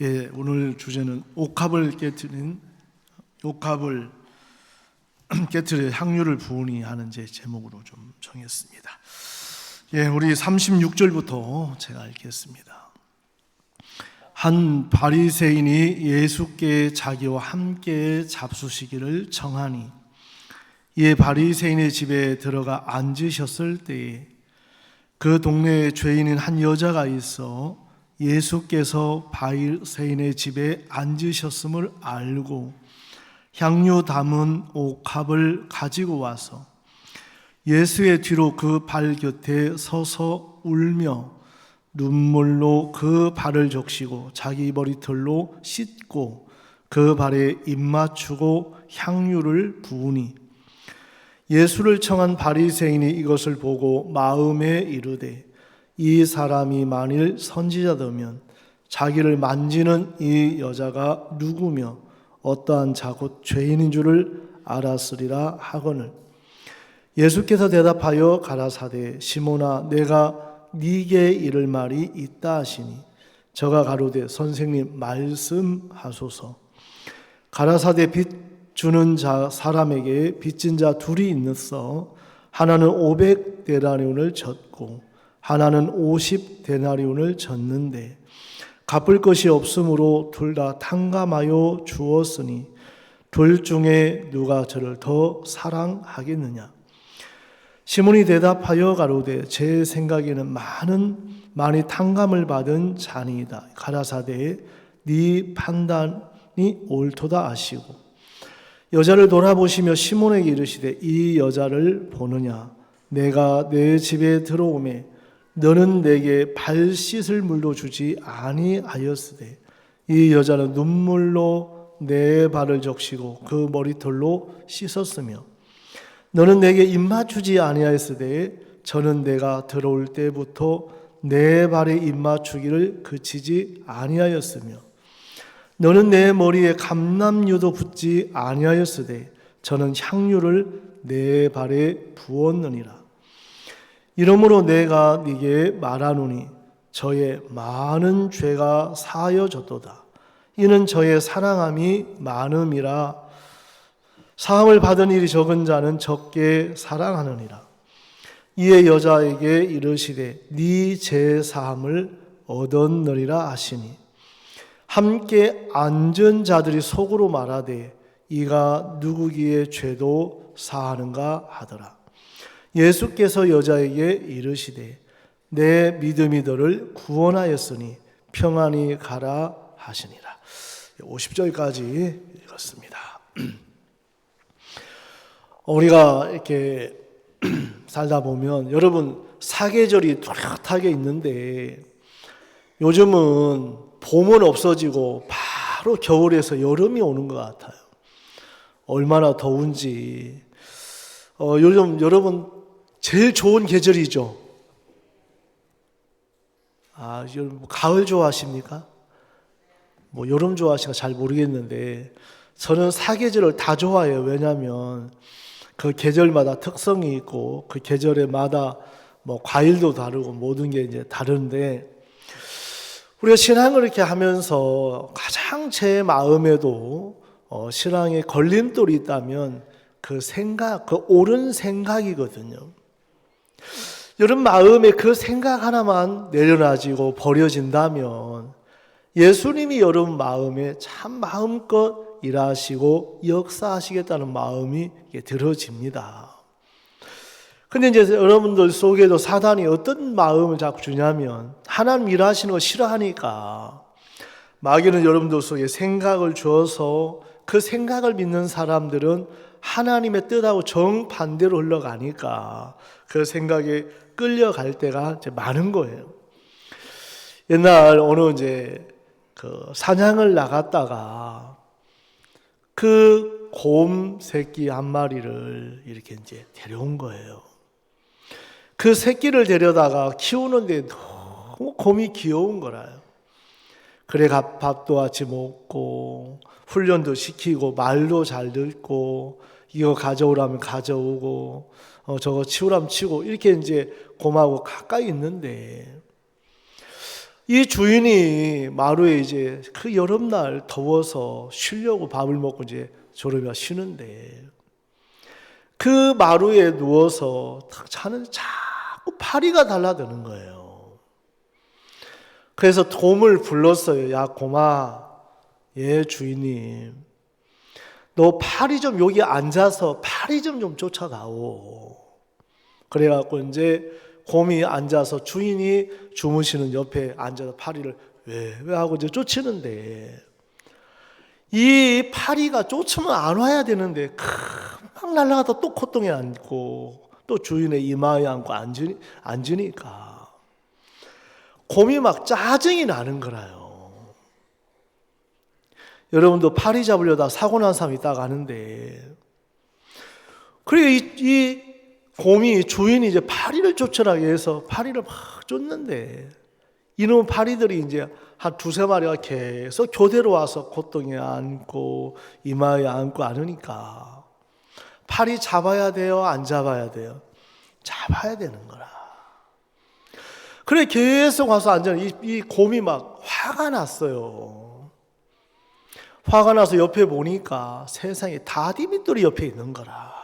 예, 오늘 주제는 옥합을 깨트려 향유를 부으니 하는 제 제목으로 좀 정했습니다. 예, 우리 36절부터 제가 읽겠습니다. 한 바리새인이 예수께 자기와 함께 잡수시기를 청하니 이에 바리새인의 집에 들어가 앉으셨을 때에 그 동네에 죄인인 한 여자가 있어 예수께서 바리새인의 집에 앉으셨음을 알고 향유 담은 옥합을 가지고 와서 예수의 뒤로 그 발 곁에 서서 울며 눈물로 그 발을 적시고 자기 머리털로 씻고 그 발에 입 맞추고 향유를 부으니 예수를 청한 바리새인이 이것을 보고 마음에 이르되 이 사람이 만일 선지자더면 자기를 만지는 이 여자가 누구며 어떠한 자곧 죄인인 줄을 알았으리라 하거늘 예수께서 대답하여 가라사대 시몬아 내가 네게 이를 말이 있다 하시니 저가 가로되 선생님 말씀하소서. 가라사대 빚 주는 자 사람에게 빚진 자 둘이 있었어. 하나는 500데나리온을 졌고 하나는 50데나리온을 졌는데 갚을 것이 없으므로 둘 다 탕감하여 주었으니 둘 중에 누가 저를 더 사랑하겠느냐. 시몬이 대답하여 가로되 제 생각에는 많이 탕감을 받은 자니이다. 가라사대 네 판단이 옳도다 하시고 여자를 돌아보시며 시몬에게 이르시되 이 여자를 보느냐. 내가 내 집에 들어오매 너는 내게 발 씻을 물도 주지 아니하였으되 이 여자는 눈물로 내 발을 적시고 그 머리털로 씻었으며 너는 내게 입 맞추지 아니하였으되 저는 내가 들어올 때부터 내 발에 입 맞추기를 그치지 아니하였으며 너는 내 머리에 감람유도 붓지 아니하였으되 저는 향유를 내 발에 부었느니라. 이러므로 내가 네게 말하노니 저의 많은 죄가 사하여졌도다. 이는 저의 사랑함이 많음이라. 사함을 받은 일이 적은 자는 적게 사랑하느니라. 이에 여자에게 이르시되 네 죄 사함을 얻었느니라 하시니 함께 앉은 자들이 속으로 말하되 이가 누구기에 죄도 사하는가 하더라. 예수께서 여자에게 이르시되 내 믿음이 너를 구원하였으니 평안히 가라 하시니라. 50절까지 읽었습니다. 우리가 이렇게 살다 보면 여러분 사계절이 뚜렷하게 있는데 요즘은 봄은 없어지고 바로 겨울에서 여름이 오는 것 같아요. 얼마나 더운지. 요즘 여러분 제일 좋은 계절이죠. 여러분 가을 좋아하십니까? 여름 좋아하시나 잘 모르겠는데 저는 사계절을 다 좋아해요. 왜냐하면 그 계절마다 특성이 있고 그 계절에마다 과일도 다르고 모든 게 이제 다른데 우리가 신앙을 이렇게 하면서 가장 제 마음에도 신앙에 걸림돌이 있다면 그 옳은 생각이거든요. 여러분 마음에 그 생각 하나만 내려놔지고 버려진다면 예수님이 여러분 마음에 참 마음껏 일하시고 역사하시겠다는 마음이 들어집니다. 근데 이제 여러분들 속에도 사단이 어떤 마음을 자꾸 주냐면 하나님 일하시는 거 싫어하니까 마귀는 여러분들 속에 생각을 주어서 그 생각을 믿는 사람들은 하나님의 뜻하고 정반대로 흘러가니까 그 생각에 끌려갈 때가 이제 많은 거예요. 옛날 어느 이제 그 사냥을 나갔다가 그 곰 새끼 한 마리를 이렇게 이제 데려온 거예요. 그 새끼를 데려다가 키우는데 너무 곰이 귀여운 거라요. 그래 밥도 같이 먹고 훈련도 시키고 말도 잘 듣고 이거 가져오라면 가져오고 저거 치우라면 치우고 이렇게 이제 곰하고 가까이 있는데 이 주인이 마루에 이제 그 여름날 더워서 쉬려고 밥을 먹고 이제 졸음이 쉬는데 그 마루에 누워서 탁 자는데 자꾸 파리가 달라드는 거예요. 그래서 곰을 불렀어요. 야, 곰아, 예, 주인님, 너 파리 좀 여기 앉아서 파리 좀 쫓아가오. 그래갖고 이제 곰이 앉아서 주인이 주무시는 옆에 앉아서 파리를 왜 하고 이제 쫓이는데 이 파리가 쫓으면 안 와야 되는데 금방 날아가다 또 콧등에 앉고 또 주인의 이마에 앉고 앉으니까 곰이 막 짜증이 나는 거라요. 여러분도 파리 잡으려다 사고 난 사람이 딱 아는데 그래 이 곰이 주인이 이제 파리를 쫓으라 해서 파리를 막 쫓는데 이놈 파리들이 이제 한 두세 마리가 계속 교대로 와서 콧등에 앉고 이마에 앉고 안으니까 파리 잡아야 돼요? 안 잡아야 돼요? 잡아야 되는 거라. 그래 계속 와서 앉았는데 이 곰이 막 화가 났어요. 화가 나서 옆에 보니까 세상에 다디미돌이 옆에 있는 거라.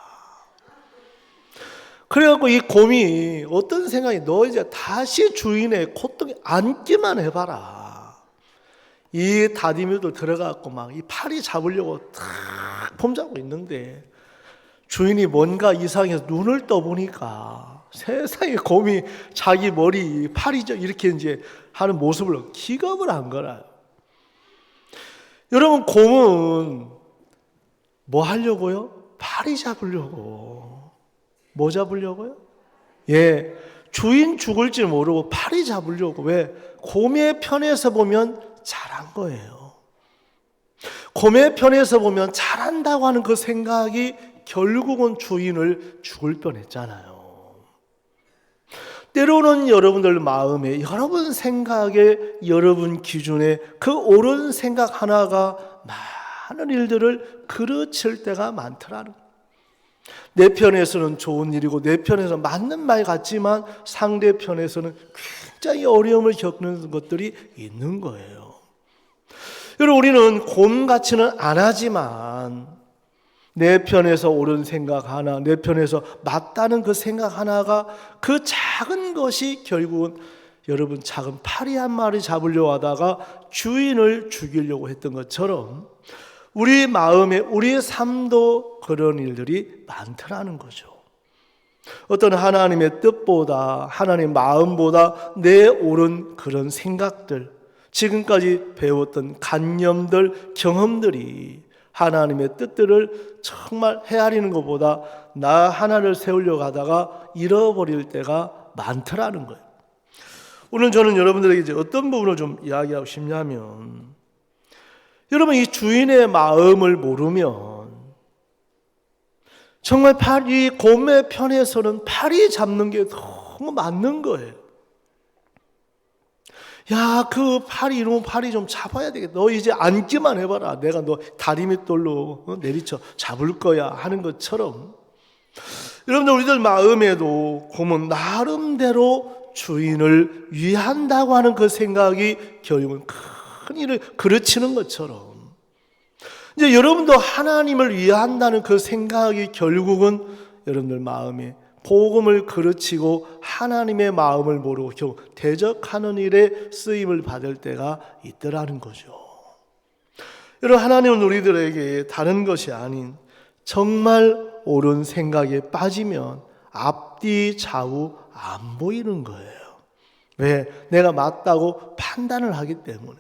그래갖고 이 곰이 어떤 생각이 너 이제 다시 주인의 콧등에 앉기만 해봐라. 이 다디미돌 들어가갖고 막 이 파리 잡으려고 탁 폼잡고 있는데 주인이 뭔가 이상해서 눈을 떠보니까 세상에 곰이 자기 머리 파리죠 이렇게 이제 하는 모습을 기겁을 한 거라. 여러분 곰은 뭐 하려고요? 파리 잡으려고. 뭐 잡으려고요? 예, 주인 죽을지 모르고 파리 잡으려고. 왜? 곰의 편에서 보면 잘한 거예요. 곰의 편에서 보면 잘한다고 하는 그 생각이 결국은 주인을 죽을 뻔했잖아요. 때로는 여러분들 마음에, 여러분 생각에, 여러분 기준에 그 옳은 생각 하나가 많은 일들을 그르칠 때가 많더라는 거예요. 내 편에서는 좋은 일이고 내 편에서는 맞는 말 같지만 상대편에서는 굉장히 어려움을 겪는 것들이 있는 거예요. 여러분 우리는 곰같이는 안 하지만 내 편에서 옳은 생각 하나, 내 편에서 맞다는 그 생각 하나가 그 작은 것이 결국은 여러분 작은 파리 한 마리 잡으려고 하다가 주인을 죽이려고 했던 것처럼 우리 마음에 우리의 삶도 그런 일들이 많더라는 거죠. 어떤 하나님의 뜻보다 하나님의 마음보다 내 옳은 그런 생각들, 지금까지 배웠던 관념들, 경험들이 하나님의 뜻들을 정말 헤아리는 것보다 나 하나를 세우려고 하다가 잃어버릴 때가 많더라는 거예요. 오늘 저는 여러분들에게 이제 어떤 부분을 좀 이야기하고 싶냐면 여러분 이 주인의 마음을 모르면 정말 이 곰의 편에서는 파리 잡는 게 너무 맞는 거예요. 야, 그 파리 이놈 파리 좀 잡아야 되겠다. 너 이제 앉기만 해봐라. 내가 너 다리밑돌로 내리쳐 잡을 거야 하는 것처럼 여러분들 우리들 마음에도 곰은 나름대로 주인을 위한다고 하는 그 생각이 결국은 큰 일을 그르치는 것처럼 이제 여러분도 하나님을 위한다는 그 생각이 결국은 여러분들 마음에 복음을 그르치고 하나님의 마음을 모르고 결국 대적하는 일에 쓰임을 받을 때가 있더라는 거죠. 여러분 하나님은 우리들에게 다른 것이 아닌 정말 옳은 생각에 빠지면 앞뒤 좌우 안 보이는 거예요. 왜? 내가 맞다고 판단을 하기 때문에.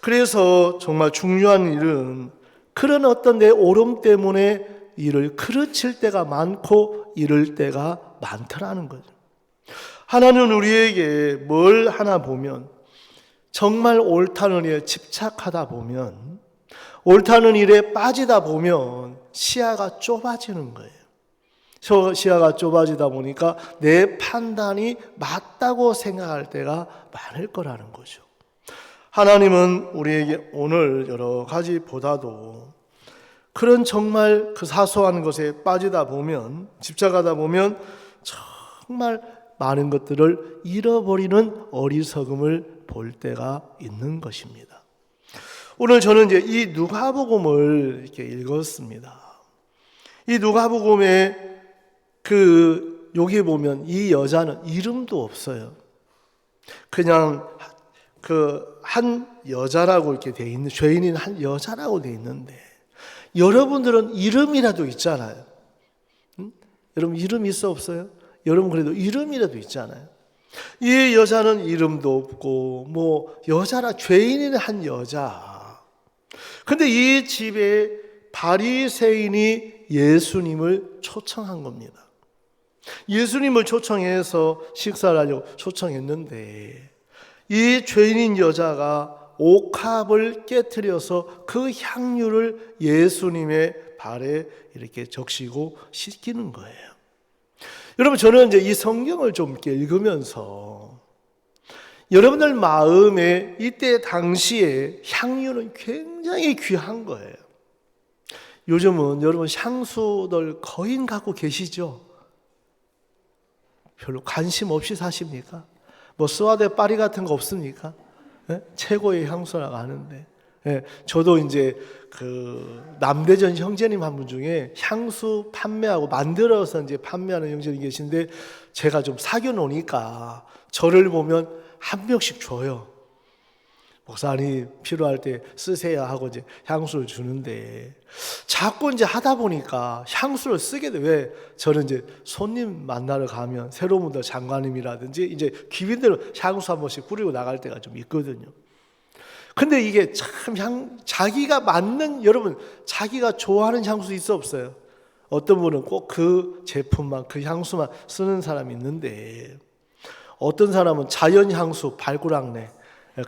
그래서 정말 중요한 일은 그런 어떤 내 옳음 때문에 일을 그르칠 때가 많고 잃을 때가 많더라는 거죠. 하나님은 우리에게 뭘 하나 보면 정말 옳다는 일에 집착하다 보면 옳다는 일에 빠지다 보면 시야가 좁아지는 거예요. 시야가 좁아지다 보니까 내 판단이 맞다고 생각할 때가 많을 거라는 거죠. 하나님은 우리에게 오늘 여러 가지 보다도 그런 정말 그 사소한 것에 빠지다 보면 집착하다 보면 정말 많은 것들을 잃어버리는 어리석음을 볼 때가 있는 것입니다. 오늘 저는 이제 이 누가복음을 이렇게 읽었습니다. 이 누가복음에 여기 보면 이 여자는 이름도 없어요. 그냥 한 여자라고 이렇게 돼 있는, 죄인인 한 여자라고 돼 있는데, 여러분들은 이름이라도 있잖아요. 응? 여러분 이름 있어 없어요? 여러분 그래도 이름이라도 있잖아요. 이 여자는 이름도 없고 여자라, 죄인인 한 여자. 근데 이 집에 바리새인이 예수님을 초청한 겁니다. 예수님을 초청해서 식사를 하려고 초청했는데, 이 죄인인 여자가 옥합을 깨트려서 그 향유를 예수님의 발에 이렇게 적시고 씻기는 거예요. 여러분, 저는 이제 이 성경을 좀 이렇게 읽으면서 여러분들 마음에 이때 당시에 향유는 굉장히 귀한 거예요. 요즘은 여러분 향수들 거의 갖고 계시죠? 별로 관심 없이 사십니까? 스와데 파리 같은 거 없습니까? 네? 최고의 향수라고 하는데, 네, 저도 이제 남대전 형제님 한 분 중에 향수 판매하고 만들어서 이제 판매하는 형제님 계신데, 제가 좀 사겨 놓으니까 저를 보면 한 병씩 줘요. 목사님 필요할 때 쓰세요 하고 이제 향수를 주는데, 자꾸 이제 하다 보니까 향수를 쓰게 돼. 왜? 저는 이제 손님 만나러 가면 새로운 분들 장관님이라든지 이제 귀빈들 향수 한 번씩 뿌리고 나갈 때가 좀 있거든요. 근데 이게 참 자기가 맞는, 여러분 자기가 좋아하는 향수 있어 없어요? 어떤 분은 꼭 그 제품만, 그 향수만 쓰는 사람이 있는데, 어떤 사람은 자연 향수, 발구랑내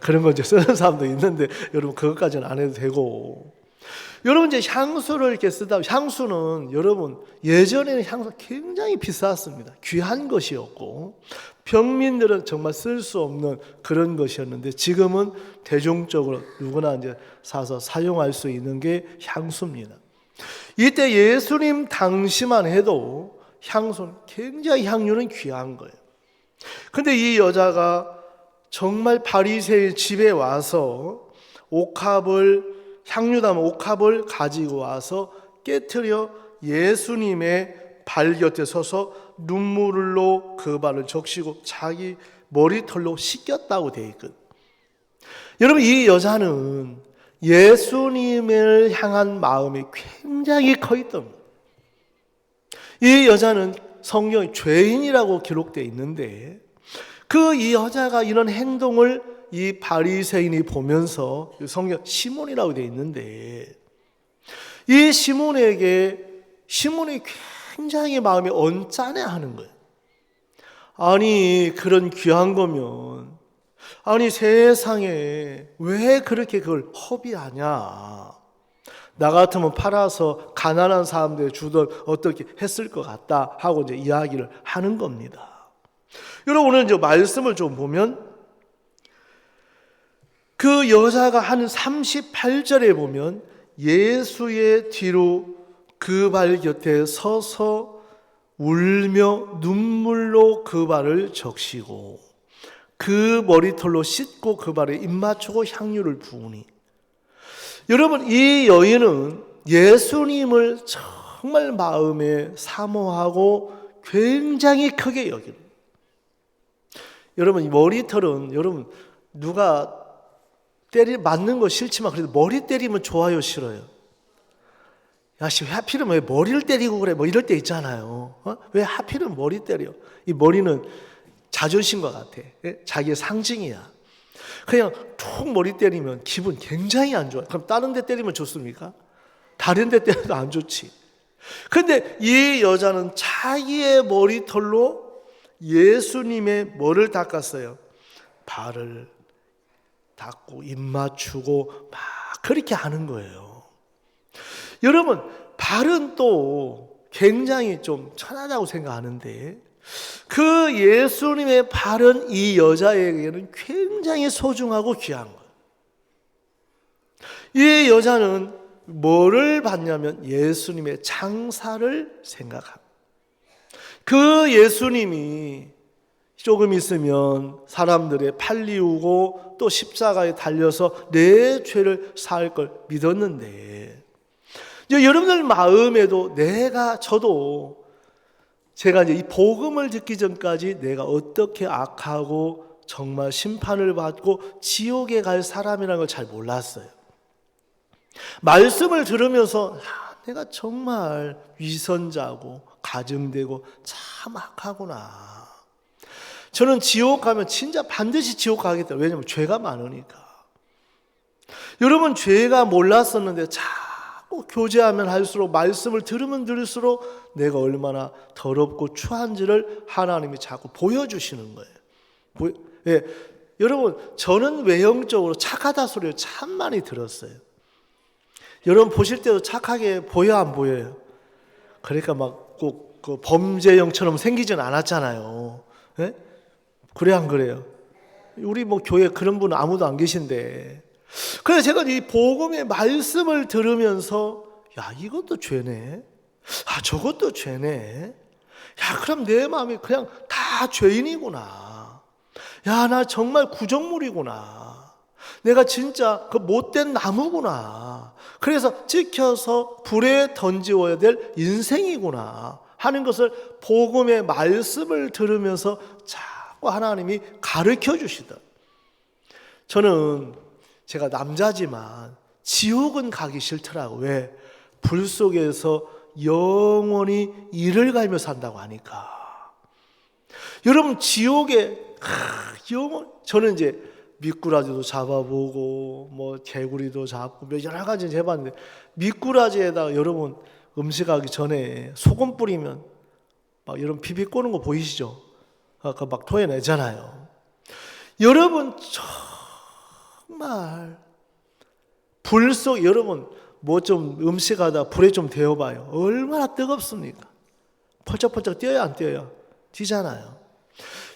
그런 거 이제 쓰는 사람도 있는데, 여러분 그것까지는 안 해도 되고, 여러분 이제 향수를 이렇게 쓰다, 향수는 여러분 예전에는 향수 굉장히 비쌌습니다. 귀한 것이었고 평민들은 정말 쓸 수 없는 그런 것이었는데, 지금은 대중적으로 누구나 이제 사서 사용할 수 있는 게 향수입니다. 이때 예수님 당시만 해도 향수는 굉장히, 향유는 귀한 거예요. 근데 이 여자가 정말 바리새인 집에 와서 향유 담은 옥합을 가지고 와서 깨트려 예수님의 발 곁에 서서 눈물로 그 발을 적시고 자기 머리털로 씻겼다고 되어 있거든요. 여러분, 이 여자는 예수님을 향한 마음이 굉장히 커 있던 거예요. 이 여자는 성경에 죄인이라고 기록되어 있는데, 이 여자가 이런 행동을 이 바리새인이 보면서, 성경 시몬이라고 되어 있는데, 이 시몬이 굉장히 마음이 언짢아하는 거예요. 아니 그런 귀한 거면, 아니 세상에 왜 그렇게 그걸 허비하냐? 나 같으면 팔아서 가난한 사람들에 주던 어떻게 했을 것 같다 하고 이제 이야기를 하는 겁니다. 여러분, 오늘 이제 말씀을 좀 보면 그 여자가 한 38절에 보면 예수의 뒤로 그 발 곁에 서서 울며 눈물로 그 발을 적시고 그 머리털로 씻고 그 발에 입 맞추고 향유를 부으니, 여러분 이 여인은 예수님을 정말 마음에 사모하고 굉장히 크게 여기는, 여러분 이 머리털은, 여러분 누가 맞는 거 싫지만 그래도 머리 때리면 좋아요, 싫어요? 야, 씨, 왜 하필은 왜 머리를 때리고 그래? 이럴 때 있잖아요. 왜 하필은 머리 때려? 이 머리는 자존심과 같아. 자기의 상징이야. 그냥 툭 머리 때리면 기분 굉장히 안 좋아요. 그럼 다른 데 때리면 좋습니까? 다른 데 때려도 안 좋지. 근데 이 여자는 자기의 머리털로 예수님의 뭐를 닦았어요? 발을 닦고 입 맞추고 막 그렇게 하는 거예요. 여러분, 발은 또 굉장히 좀 천하다고 생각하는데, 그 예수님의 발은 이 여자에게는 굉장히 소중하고 귀한 거예요. 이 여자는 뭐를 받냐면 예수님의 장사를 생각합니다. 그 예수님이 조금 있으면 사람들의 팔리우고 또 십자가에 달려서 내 죄를 사할 걸 믿었는데, 이제 여러분들 마음에도 제가 이제 이 복음을 듣기 전까지 내가 어떻게 악하고 정말 심판을 받고 지옥에 갈 사람이라는 걸 잘 몰랐어요. 말씀을 들으면서 내가 정말 위선자고 가증되고 참 악하구나. 저는 지옥 가면 진짜 반드시 지옥 가겠다. 왜냐하면 죄가 많으니까. 여러분, 죄가 몰랐었는데 자꾸 교제하면 할수록, 말씀을 들으면 들을수록 내가 얼마나 더럽고 추한지를 하나님이 자꾸 보여주시는 거예요. 예. 여러분, 저는 외형적으로 착하다 소리를 참 많이 들었어요. 여러분 보실 때도 착하게 보여 안 보여요? 그러니까 막 꼭 그 범죄형처럼 생기진 않았잖아요. 예? 그래 안 그래요? 우리 뭐 교회 그런 분은 아무도 안 계신데. 그래서 제가 이 복음의 말씀을 들으면서 야, 이것도 죄네. 아, 저것도 죄네. 야, 그럼 내 마음이 그냥 다 죄인이구나. 야, 나 정말 구정물이구나. 내가 진짜 그 못된 나무구나. 그래서 지켜서 불에 던지어야 될 인생이구나 하는 것을 복음의 말씀을 들으면서 자꾸 하나님이 가르쳐 주시다. 저는 제가 남자지만 지옥은 가기 싫더라고. 왜? 불 속에서 영원히 이를 갈며 산다고 하니까. 여러분, 지옥에 저는 이제 미꾸라지도 잡아보고 뭐 개구리도 잡고 여러 가지 해봤는데, 미꾸라지에다가 여러분 음식하기 전에 소금 뿌리면 막 여러분 피피 꼬는 거 보이시죠? 아까 막 토해내잖아요. 여러분 정말 불 속, 여러분 뭐 좀 음식하다 불에 좀 데워봐요. 얼마나 뜨겁습니까? 펄쩍펄쩍 뛰어야 안 뛰어요? 뛰잖아요.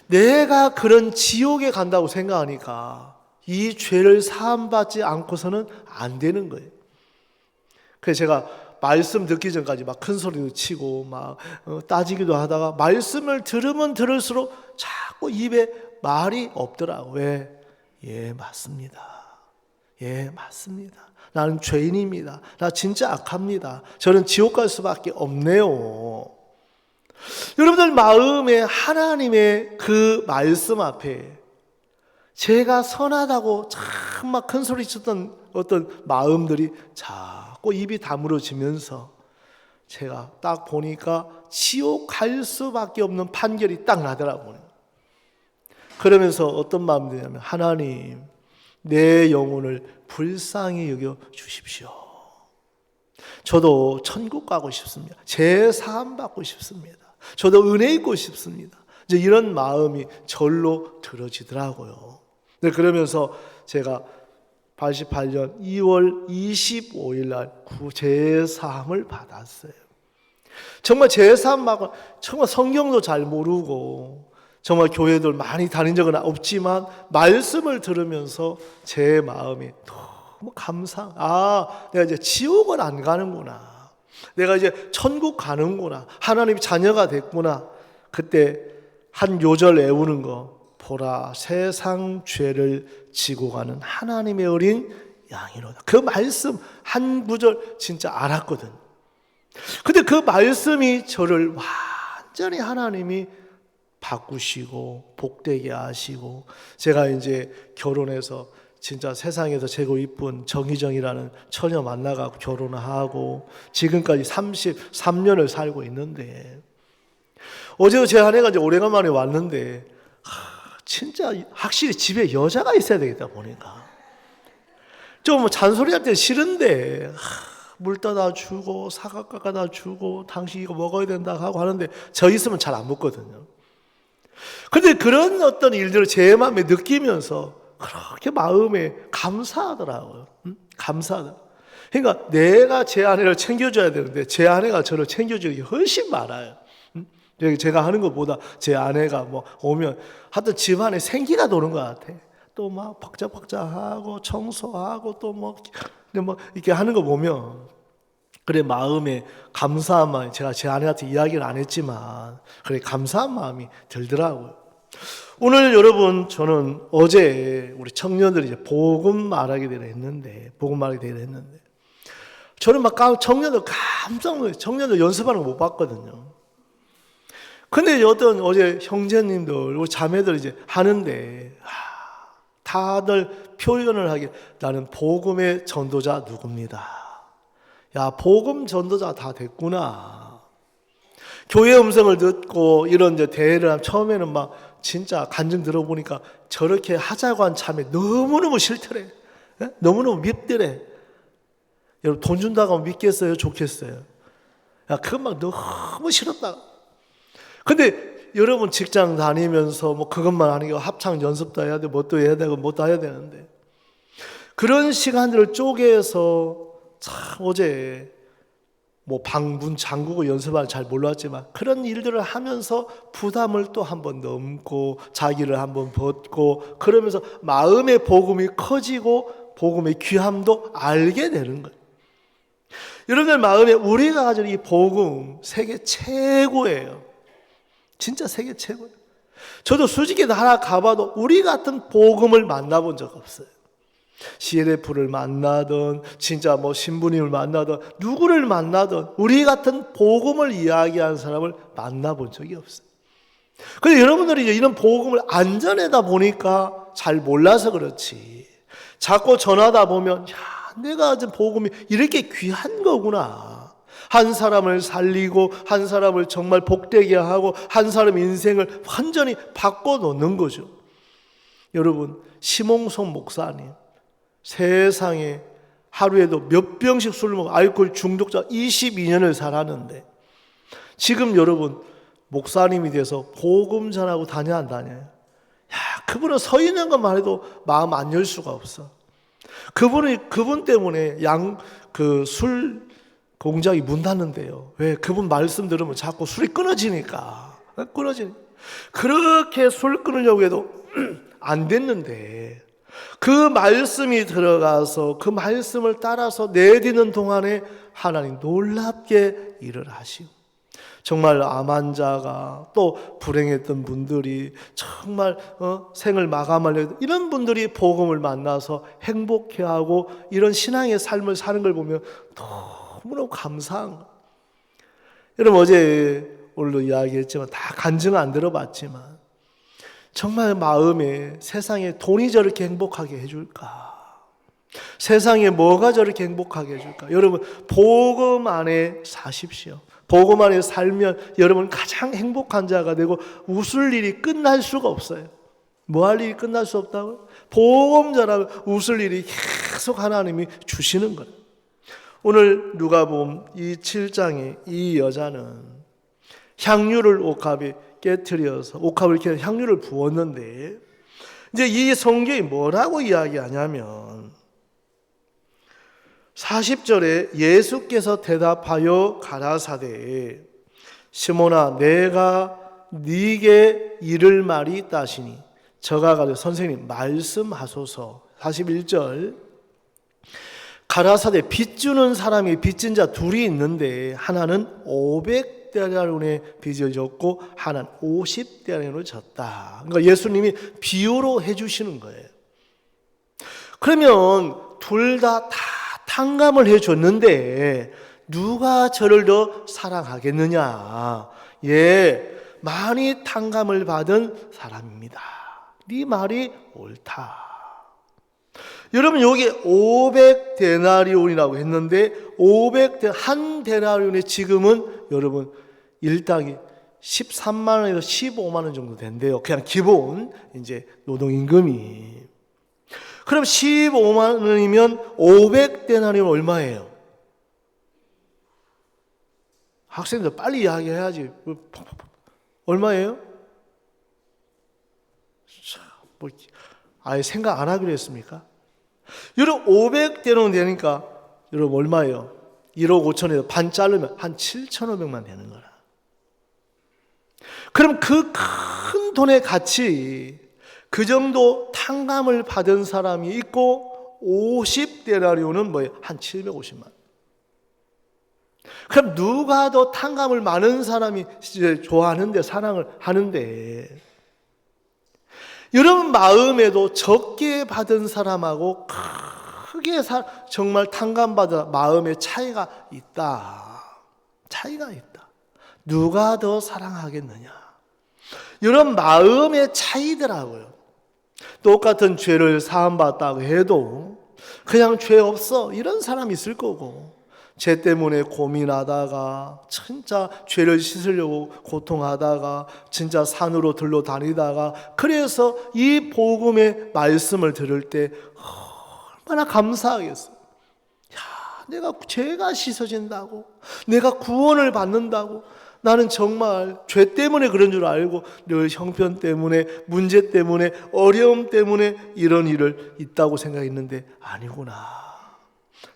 내가 그런 지옥에 간다고 생각하니까 이 죄를 사함받지 않고서는 안 되는 거예요. 그래서 제가 말씀 듣기 전까지 막 큰 소리도 치고 막 따지기도 하다가 말씀을 들으면 들을수록 자꾸 입에 말이 없더라고. 왜? 예, 맞습니다. 예, 맞습니다. 나는 죄인입니다. 나 진짜 악합니다. 저는 지옥 갈 수밖에 없네요. 여러분들 마음에 하나님의 그 말씀 앞에 제가 선하다고 참 막 큰 소리 쳤던 어떤 마음들이 자꾸 입이 다물어지면서 제가 딱 보니까 지옥 갈 수밖에 없는 판결이 딱 나더라고요. 그러면서 어떤 마음이 드냐면, 하나님, 내 영혼을 불쌍히 여겨 주십시오. 저도 천국 가고 싶습니다. 제 사함 받고 싶습니다. 저도 은혜 입고 싶습니다. 이제 이런 마음이 절로 들어지더라고요. 네, 그러면서 제가 88년 2월 25일 날 제사함을 받았어요. 정말 제사함 받고 정말 성경도 잘 모르고 정말 교회들 많이 다닌 적은 없지만 말씀을 들으면서 제 마음이 너무 내가 이제 지옥을 안 가는구나. 내가 이제 천국 가는구나. 하나님 자녀가 됐구나. 그때 한 요절 외우는 거, 보라 세상 죄를 지고 가는 하나님의 어린 양이로다. 그 말씀 한 구절 진짜 알았거든. 근데 그 말씀이 저를 완전히 하나님이 바꾸시고 복되게 하시고, 제가 이제 결혼해서 진짜 세상에서 최고 이쁜 정희정이라는 처녀 만나가고 결혼하고 지금까지 33년을 살고 있는데, 어제 제 아내가 이제 오래간만에 왔는데 진짜 확실히 집에 여자가 있어야 되겠다 보니까. 좀 뭐 잔소리할 때 싫은데 물 떠다 주고 사과 깎아다 주고 당신 이거 먹어야 된다 하고 하는데 저 있으면 잘 안 먹거든요. 근데 그런 어떤 일들을 제 마음에 느끼면서 그렇게 마음에 감사하더라고요. 감사하다. 그러니까 내가 제 아내를 챙겨줘야 되는데 제 아내가 저를 챙겨주는 게 훨씬 많아요. 제가 하는 것보다 제 아내가 뭐 오면 하여튼 집안에 생기가 도는 것 같아. 또 막 박자박자하고 청소하고 또 뭐 이렇게 하는 거 보면 그래 마음에 감사한 마음이, 제가 제 아내한테 이야기를 안 했지만 그래 감사한 마음이 들더라고요. 오늘 여러분, 저는 어제 우리 청년들이 이제 복음 말하게 되려 했는데, 저는 막 청년들 깜짝 놀랐어요. 청년들 연습하는 거 못 봤거든요. 근데 어제 형제님들, 우리 자매들 이제 하는데, 다들 표현을 하게, 나는 복음의 전도자 누굽니다. 야, 복음 전도자 다 됐구나. 교회 음성을 듣고 이런 이제 대회를 하면 처음에는 막 진짜 간증 들어보니까 저렇게 하자고 한 참에 너무너무 싫더래. 너무너무 밉더래. 여러분, 돈 준다고 하면 믿겠어요? 좋겠어요? 야, 그건 막 너무 싫었다. 근데 여러분, 직장 다니면서 뭐 그것만 아니고 합창 연습도 해야 돼, 뭣도 해야 되고 뭣도 해야 되는데, 그런 시간들을 쪼개서 참 어제 뭐 방문 잠그고 연습을 잘 몰랐지만 그런 일들을 하면서 부담을 또 한번 넘고 자기를 한번 벗고 그러면서 마음의 복음이 커지고 복음의 귀함도 알게 되는 거예요. 여러분들 마음에 우리가 가진 이 복음 세계 최고예요. 진짜 세계 최고예요. 저도 솔직히 하나 가봐도 우리 같은 복음을 만나본 적 없어요. CLF를 만나든 진짜 뭐 신부님을 만나든 누구를 만나든 우리 같은 복음을 이야기하는 사람을 만나본 적이 없어요. 근데 여러분들이 이제 이런 복음을 안 전하다 보니까 잘 몰라서 그렇지, 자꾸 전하다 보면 야, 내가 가진 복음이 이렇게 귀한 거구나. 한 사람을 살리고 한 사람을 정말 복되게 하고 한 사람 인생을 완전히 바꿔놓는 거죠. 여러분, 심홍성 목사님 세상에 하루에도 몇 병씩 술을 먹고 알코올 중독자 22년을 살았는데 지금 여러분 목사님이 돼서 복음 전하고 다녀 안 다녀요? 야, 그분은 서 있는 것만 해도 마음 안 열 수가 없어. 그분 때문에 술 공장이 문 닫는데요. 왜? 그분 말씀 들으면 자꾸 술이 끊어지니까. 그렇게 술 끊으려고 해도 안 됐는데 그 말씀이 들어가서 그 말씀을 따라서 내딛는 동안에 하나님 놀랍게 일을 하시고, 정말 암 환자가 또 불행했던 분들이 정말 생을 마감하려고 이런 분들이 복음을 만나서 행복해하고 이런 신앙의 삶을 사는 걸 보면 너무너무 감사한 거예요. 여러분, 어제 오늘도 이야기했지만 다 간증 안 들어봤지만 정말 마음에 세상에 돈이 저렇게 행복하게 해줄까? 세상에 뭐가 저렇게 행복하게 해줄까? 여러분, 복음 안에 사십시오. 복음 안에 살면 여러분 가장 행복한 자가 되고 웃을 일이 끝날 수가 없어요. 뭐 할 일이 끝날 수 없다고요? 복음 전하면 웃을 일이 계속 하나님이 주시는 거예요. 오늘 누가복음 이 7장에 이 여자는 향유를 옥합에 깨트려서 옥합을 이렇게 향유를 부었는데, 이제 이 성경이 뭐라고 이야기하냐면 40절에 예수께서 대답하여 가라사대 시몬아 내가 네게 이를 말이 있다시니 저가 가되 선생님 말씀하소서. 41절 가라사대 빚주는 사람이 빚진 자 둘이 있는데 하나는 500데나리온의 빚을 졌고 하나는 50데나리온을 졌다. 그러니까 예수님이 비유로 해주시는 거예요. 그러면 둘 다 탕감을 해줬는데 누가 저를 더 사랑하겠느냐? 예, 많이 탕감을 받은 사람입니다. 네 말이 옳다. 여러분, 여기 500데나리온이라고 했는데 한 데나리온의 지금은 여러분 일당이 13만 원에서 15만 원 정도 된대요. 그냥 기본 이제 노동임금이. 그럼 15만 원이면 500데나리온 얼마예요? 학생들 빨리 이야기해야지. 얼마예요? 아예 생각 안 하기로 했습니까? 여러분 500데나리온 되니까 여러분 얼마예요? 1억 5천에서 반 자르면 한 7,500만 되는 거라. 그럼 그 큰 돈의 가치, 그 정도 탕감을 받은 사람이 있고 50데나리온은 뭐예요? 한 750만. 그럼 누가 더 탕감을 많은 사람이 좋아하는데 사랑을 하는데 여러분 마음에도 적게 받은 사람하고 크게 정말 탕감받은 마음의 차이가 있다. 차이가 있다. 누가 더 사랑하겠느냐. 이런 마음의 차이더라고요. 똑같은 죄를 사함받았다고 해도 그냥 죄 없어 이런 사람이 있을 거고, 죄 때문에 고민하다가 진짜 죄를 씻으려고 고통하다가 진짜 산으로 들러 다니다가, 그래서 이 복음의 말씀을 들을 때 얼마나 감사하겠어. 야, 내가 죄가 씻어진다고, 내가 구원을 받는다고. 나는 정말 죄 때문에 그런 줄 알고 늘 형편 때문에, 문제 때문에, 어려움 때문에 이런 일을 있다고 생각했는데 아니구나.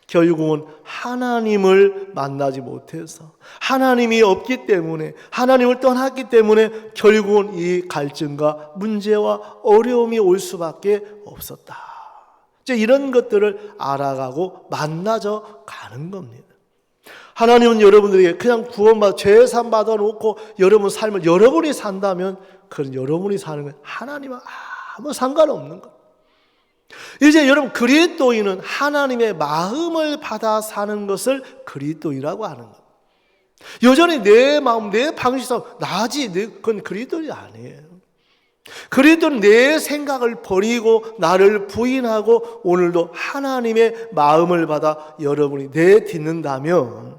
결국은 하나님을 만나지 못해서, 하나님이 없기 때문에, 하나님을 떠났기 때문에 결국은 이 갈증과 문제와 어려움이 올 수밖에 없었다. 이제 이런 것들을 알아가고 만나져 가는 겁니다. 하나님은 여러분들에게 그냥 구원받아 죄산 받아놓고 여러분 삶을 여러분이 산다면 그건 여러분이 사는 건 하나님은 아무 상관없는 거예요. 이제 여러분, 그리스도인은 하나님의 마음을 받아 사는 것을 그리스도이라고 하는 거예요. 여전히 내 마음, 내 방식상 나지, 그건 그리스도인이 아니에요. 그리스도는 내 생각을 버리고 나를 부인하고 오늘도 하나님의 마음을 받아 여러분이 내딛는다면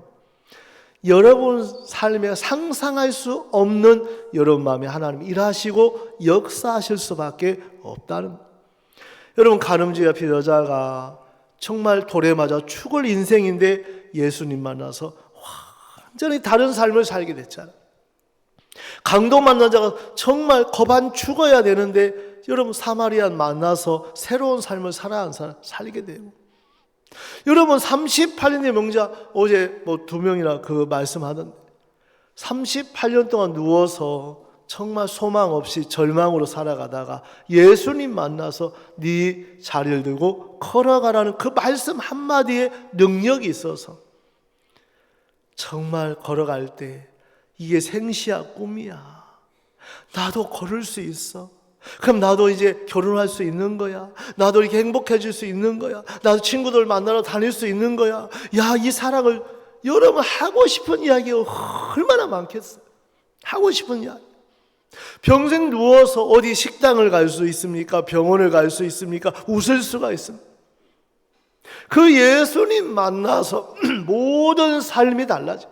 여러분 삶에 상상할 수 없는 여러분 마음에 하나님이 일하시고 역사하실 수밖에 없다는 거예요. 여러분, 가늠지 옆에 여자가 정말 돌에 맞아 죽을 인생인데 예수님 만나서 완전히 다른 삶을 살게 됐잖아요. 강도 만난 자가 정말 거반 죽어야 되는데 여러분 사마리안 만나서 새로운 삶을 살게 되고, 여러분 38년의 명자, 어제 두 명이나 그 말씀하던데 38년 동안 누워서 정말 소망 없이 절망으로 살아가다가 예수님 만나서 네 자리를 들고 걸어가라는 그 말씀 한마디에 능력이 있어서 정말 걸어갈 때 이게 생시야 꿈이야, 나도 걸을 수 있어, 그럼 나도 이제 결혼할 수 있는 거야, 나도 이렇게 행복해질 수 있는 거야, 나도 친구들 만나러 다닐 수 있는 거야. 야, 이 사랑을 여러분 하고 싶은 이야기가 얼마나 많겠어요. 하고 싶은 이야기. 평생 누워서 어디 식당을 갈 수 있습니까? 병원을 갈 수 있습니까? 웃을 수가 있습니까? 그 예수님 만나서 모든 삶이 달라져.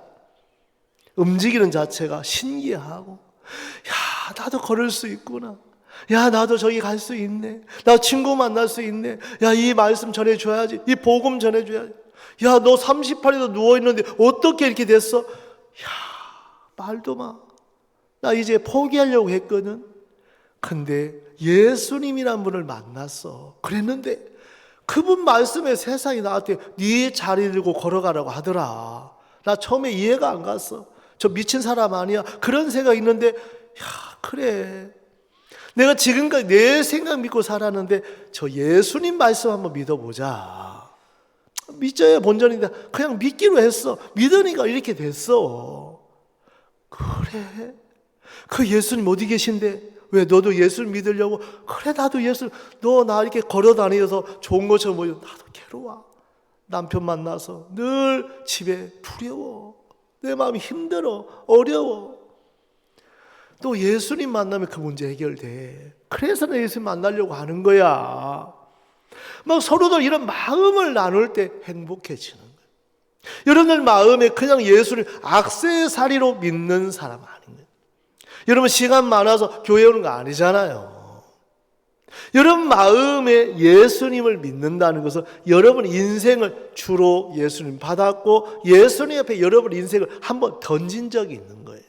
움직이는 자체가 신기하고, 야, 나도 걸을 수 있구나. 야, 나도 저기 갈 수 있네. 나 친구 만날 수 있네. 야, 이 말씀 전해줘야지. 이 복음 전해줘야지. 야, 너 38일도 누워있는데 어떻게 이렇게 됐어? 야, 말도 마. 나 이제 포기하려고 했거든. 근데 예수님이란 분을 만났어. 그랬는데 그분 말씀에 세상이 나한테 네 자리 들고 걸어가라고 하더라. 나 처음에 이해가 안 갔어. 저 미친 사람 아니야, 그런 생각이 있는데, 야, 그래, 내가 지금까지 내 생각 믿고 살았는데 저 예수님 말씀 한번 믿어보자. 믿어야 본전인데 그냥 믿기로 했어. 믿으니까 이렇게 됐어. 그래, 그 예수님 어디 계신데 왜 너도 예수를 믿으려고? 그래, 나도 예수, 너 나 이렇게 걸어다니면서 좋은 것처럼 보여. 나도 괴로워. 남편 만나서 늘 집에 두려워. 내 마음이 힘들어, 어려워. 또 예수님 만나면 그 문제 해결돼. 그래서 내 예수님 만나려고 하는 거야. 막 서로들 이런 마음을 나눌 때 행복해지는 거예요. 여러분들 마음에 그냥 예수를 액세서리로 믿는 사람 아닌 거예요. 여러분 시간 많아서 교회 오는 거 아니잖아요. 여러분 마음에 예수님을 믿는다는 것은 여러분 인생을 주로 예수님 받았고 예수님 앞에 여러분 인생을 한번 던진 적이 있는 거예요.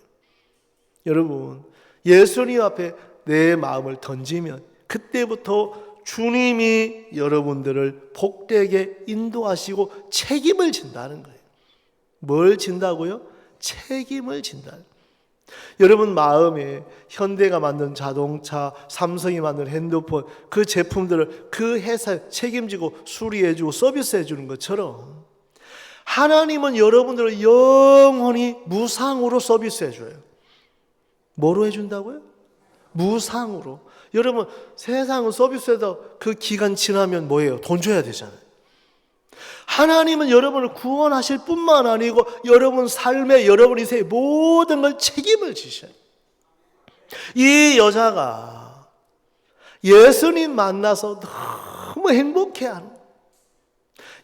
여러분 예수님 앞에 내 마음을 던지면 그때부터 주님이 여러분들을 복되게 인도하시고 책임을 진다는 거예요. 뭘 진다고요? 책임을 진다. 여러분 마음에 현대가 만든 자동차, 삼성이 만든 핸드폰, 그 제품들을 그 회사에 책임지고 수리해주고 서비스해주는 것처럼 하나님은 여러분들을 영원히 무상으로 서비스해줘요. 뭐로 해준다고요? 무상으로. 여러분, 세상은 서비스에서 그 기간 지나면 뭐예요? 돈 줘야 되잖아요. 하나님은 여러분을 구원하실 뿐만 아니고 여러분 삶에, 여러분 인생의 모든 걸 책임을 지셔요. 이 여자가 예수님 만나서 너무 행복해하는,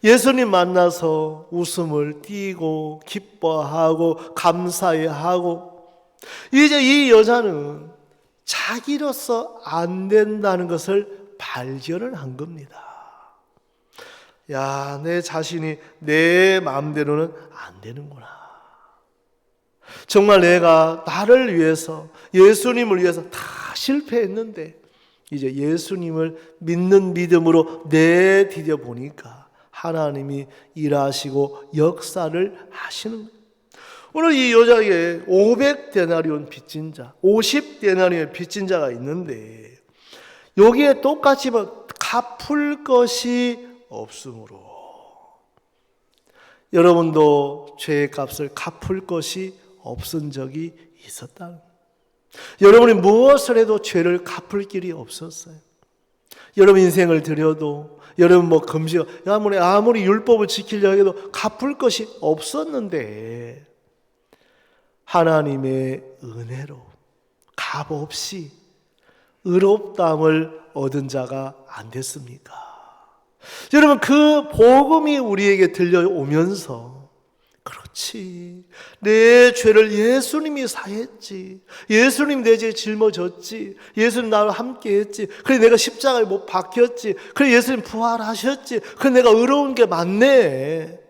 예수님 만나서 웃음을 띠고 기뻐하고 감사해하고, 이제 이 여자는 자기로서 안 된다는 것을 발견을 한 겁니다. 야, 내 자신이 내 마음대로는 안 되는구나. 정말 내가 나를 위해서, 예수님을 위해서 다 실패했는데 이제 예수님을 믿는 믿음으로 내디뎌 보니까 하나님이 일하시고 역사를 하시는 거예요. 오늘 이 여자에게 500데나리온 빚진 자, 50데나리온 빚진 자가 있는데 여기에 똑같이 갚을 것이 없으므로, 여러분도 죄의 값을 갚을 것이 없은 적이 있었다. 여러분이 무엇을 해도 죄를 갚을 길이 없었어요. 여러분 인생을 들여도, 여러분 금식, 아무리 율법을 지키려고 해도 갚을 것이 없었는데 하나님의 은혜로 값 없이 의롭다함을 얻은 자가 안 됐습니까? 여러분, 그 복음이 우리에게 들려오면서, 그렇지, 내 죄를 예수님이 사했지, 예수님 내 죄에 짊어졌지, 예수님 나와 함께 했지, 그래 내가 십자가에 못 박혔지, 그래 예수님 부활하셨지, 그래 내가 의로운 게 맞네.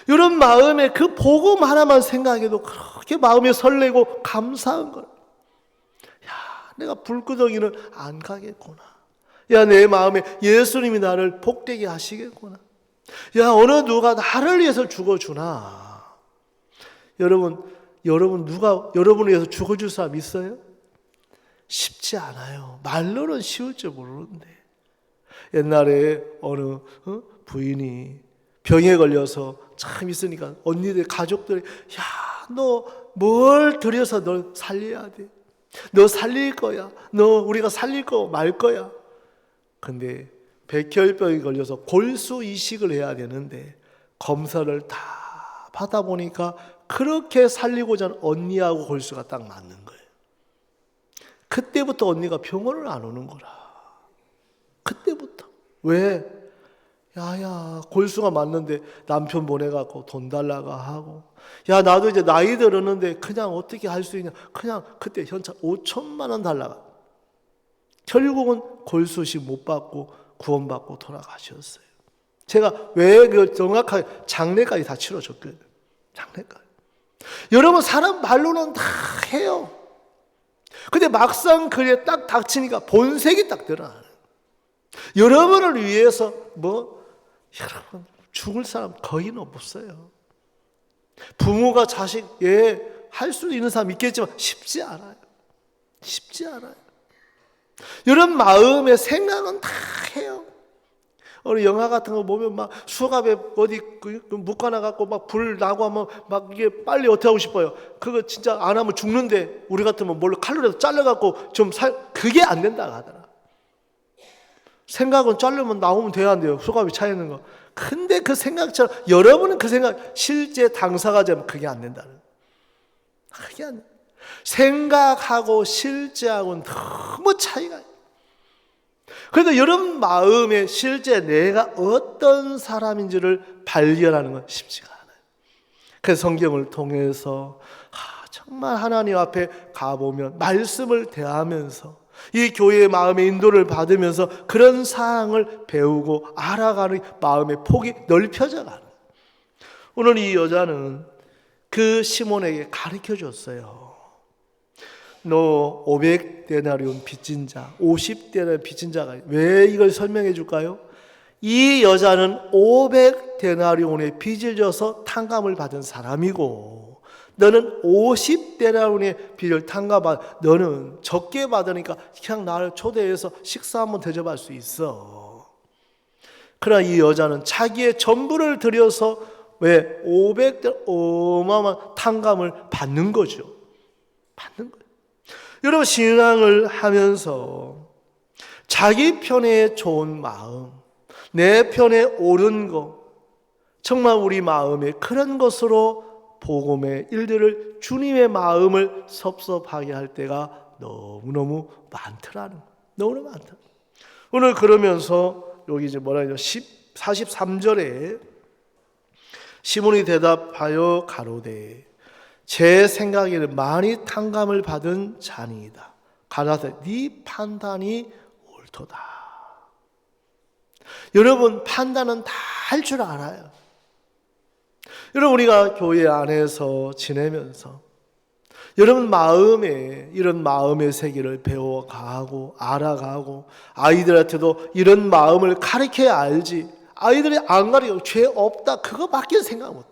이런 마음에 그 복음 하나만 생각해도 그렇게 마음이 설레고 감사한 거야. 야, 내가 불구덩이는 안 가겠구나. 야, 내 마음에 예수님이 나를 복되게 하시겠구나. 야, 어느 누가 나를 위해서 죽어주나. 여러분 누가 여러분을 위해서 죽어줄 사람 있어요? 쉽지 않아요. 말로는 쉬울 줄 모르는데. 옛날에 어느 부인이 병에 걸려서 참 있으니까 언니들, 가족들이, 야, 너 뭘 들여서 널 살려야 돼. 너 살릴 거야. 너 우리가 살릴 거 말 거야. 근데 백혈병이 걸려서 골수 이식을 해야 되는데 검사를 다 받아보니까 그렇게 살리고자 하는 언니하고 골수가 딱 맞는 거예요. 그때부터 언니가 병원을 안 오는 거라. 그때부터. 왜? 야야, 골수가 맞는데 남편 보내갖고 돈 달라고 하고, 야, 나도 이제 나이 들었는데 그냥 어떻게 할 수 있냐, 그냥 그때 현찰 5천만 원 달라고. 결국은 골수식 못 받고 구원받고 돌아가셨어요. 제가 왜 그 정확하게 장례까지 다 치러줬거든요. 장례까지. 여러분, 사람 말로는 다 해요. 근데 막상 그게 딱 닥치니까 본색이 딱 드러나요. 여러분을 위해서 여러분 죽을 사람 거의는 없어요. 부모가 자식 할 수 있는 사람 있겠지만 쉽지 않아요. 쉽지 않아요. 이런 마음의 생각은 다 해요. 우리 영화 같은 거 보면 막 수갑에 어디 묶어놔갖고 막 불 나고 하면 막 이게 빨리 어떻게 하고 싶어요. 그거 진짜 안 하면 죽는데 우리 같으면 뭘로 칼로라도 잘라갖고 그게 안 된다 하더라. 생각은 자르면 나오면 돼야 안 돼요. 수갑이 차 있는 거. 근데 그 생각처럼 여러분은 그 생각 실제 당사가 되면 그게 안 된다는. 그게 안 돼. 생각하고 실제하고는 너무 차이가 있어요. 그래도 여러분 마음에 실제 내가 어떤 사람인지를 발견하는 건 쉽지가 않아요. 그래서 성경을 통해서 정말 하나님 앞에 가보면 말씀을 대하면서 이 교회의 마음의 인도를 받으면서 그런 사항을 배우고 알아가는 마음의 폭이 넓혀져 가는. 오늘 이 여자는 그 시몬에게 가르쳐 줬어요. 너 500데나리온 빚진 자, 50데나리온 빚진 자가, 왜 이걸 설명해 줄까요? 이 여자는 500데나리온의 빚을 져서 탕감을 받은 사람이고, 너는 50데나리온의 빚을 탕감받, 너는 적게 받으니까 그냥 나를 초대해서 식사 한번 대접할 수 있어. 그러나 이 여자는 자기의 전부를 들여서 왜 500대 어마어마한 탕감을 받는 거죠. 받는 거예요. 여러분, 신앙을 하면서 자기 편에 좋은 마음, 내 편에 옳은 것, 정말 우리 마음에 그런 것으로 복음의 일들을, 주님의 마음을 섭섭하게 할 때가 너무너무 많더라는 거예요. 너무너무 많다. 오늘 그러면서 여기 이제 뭐라 해요? 43절에 시몬이 대답하여 가로되 제 생각에는 많이 탕감을 받은 자니이다. 가라사대 네 판단이 옳도다. 여러분, 판단은 다 할 줄 알아요. 여러분, 우리가 교회 안에서 지내면서 여러분 마음에 이런 마음의 세계를 배워가고 알아가고 아이들한테도 이런 마음을 가르쳐야 알지. 아이들이 안 가르쳐 죄 없다 그거밖에 생각 못해.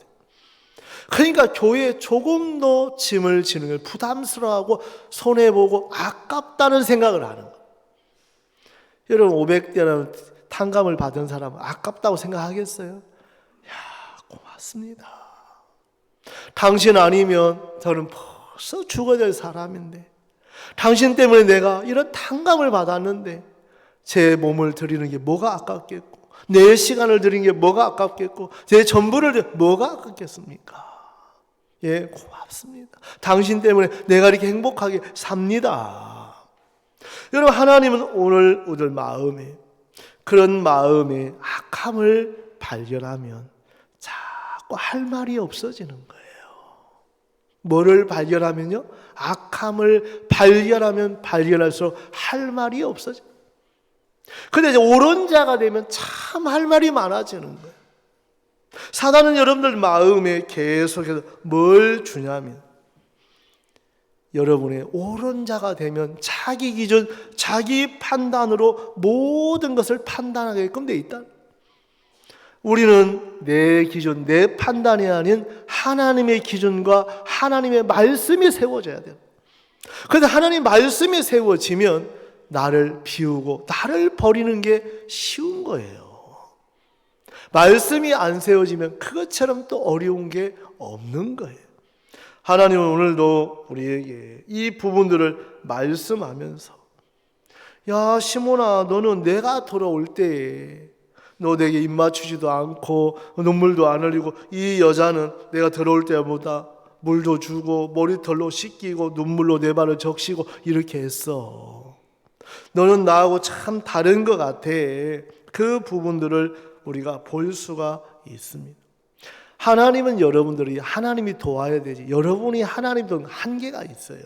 그러니까 교회에 조금 더 짐을 지는 걸 부담스러워하고 손해보고 아깝다는 생각을 하는 거예요. 여러분, 500대라는 탕감을 받은 사람은 아깝다고 생각하겠어요? 야, 고맙습니다. 당신 아니면 저는 벌써 죽어야 될 사람인데, 당신 때문에 내가 이런 탕감을 받았는데 제 몸을 드리는 게 뭐가 아깝겠고, 내 시간을 드리는 게 뭐가 아깝겠고, 제 전부를 드리는 게 뭐가 아깝겠습니까? 예, 고맙습니다. 당신 때문에 내가 이렇게 행복하게 삽니다. 여러분, 하나님은 오늘 우리 마음에 그런 마음의 악함을 발견하면 자꾸 할 말이 없어지는 거예요. 뭐를 발견하면요? 악함을 발견하면 발견할수록 할 말이 없어져요. 근데 이제 옳은 자가 되면 참 할 말이 많아지는 거예요. 사단은 여러분들 마음에 계속해서 뭘 주냐면, 여러분의 옳은 자가 되면 자기 기준, 자기 판단으로 모든 것을 판단하게끔 돼 있다. 우리는 내 기준, 내 판단이 아닌 하나님의 기준과 하나님의 말씀이 세워져야 돼요. 그런데 하나님 말씀이 세워지면 나를 비우고 나를 버리는 게 쉬운 거예요. 말씀이 안 세워지면 그것처럼 또 어려운 게 없는 거예요. 하나님은 오늘도 우리에게 이 부분들을 말씀하면서, 야 시몬아, 너는 내가 돌아올 때에 너 내게 입 맞추지도 않고 눈물도 안 흘리고, 이 여자는 내가 들어올 때보다 물도 주고 머리털로 씻기고 눈물로 내 발을 적시고 이렇게 했어. 너는 나하고 참 다른 것 같아. 그 부분들을 우리가 볼 수가 있습니다. 하나님은 여러분들이 하나님이 도와야 되지, 여러분이 하나님도 한계가 있어요.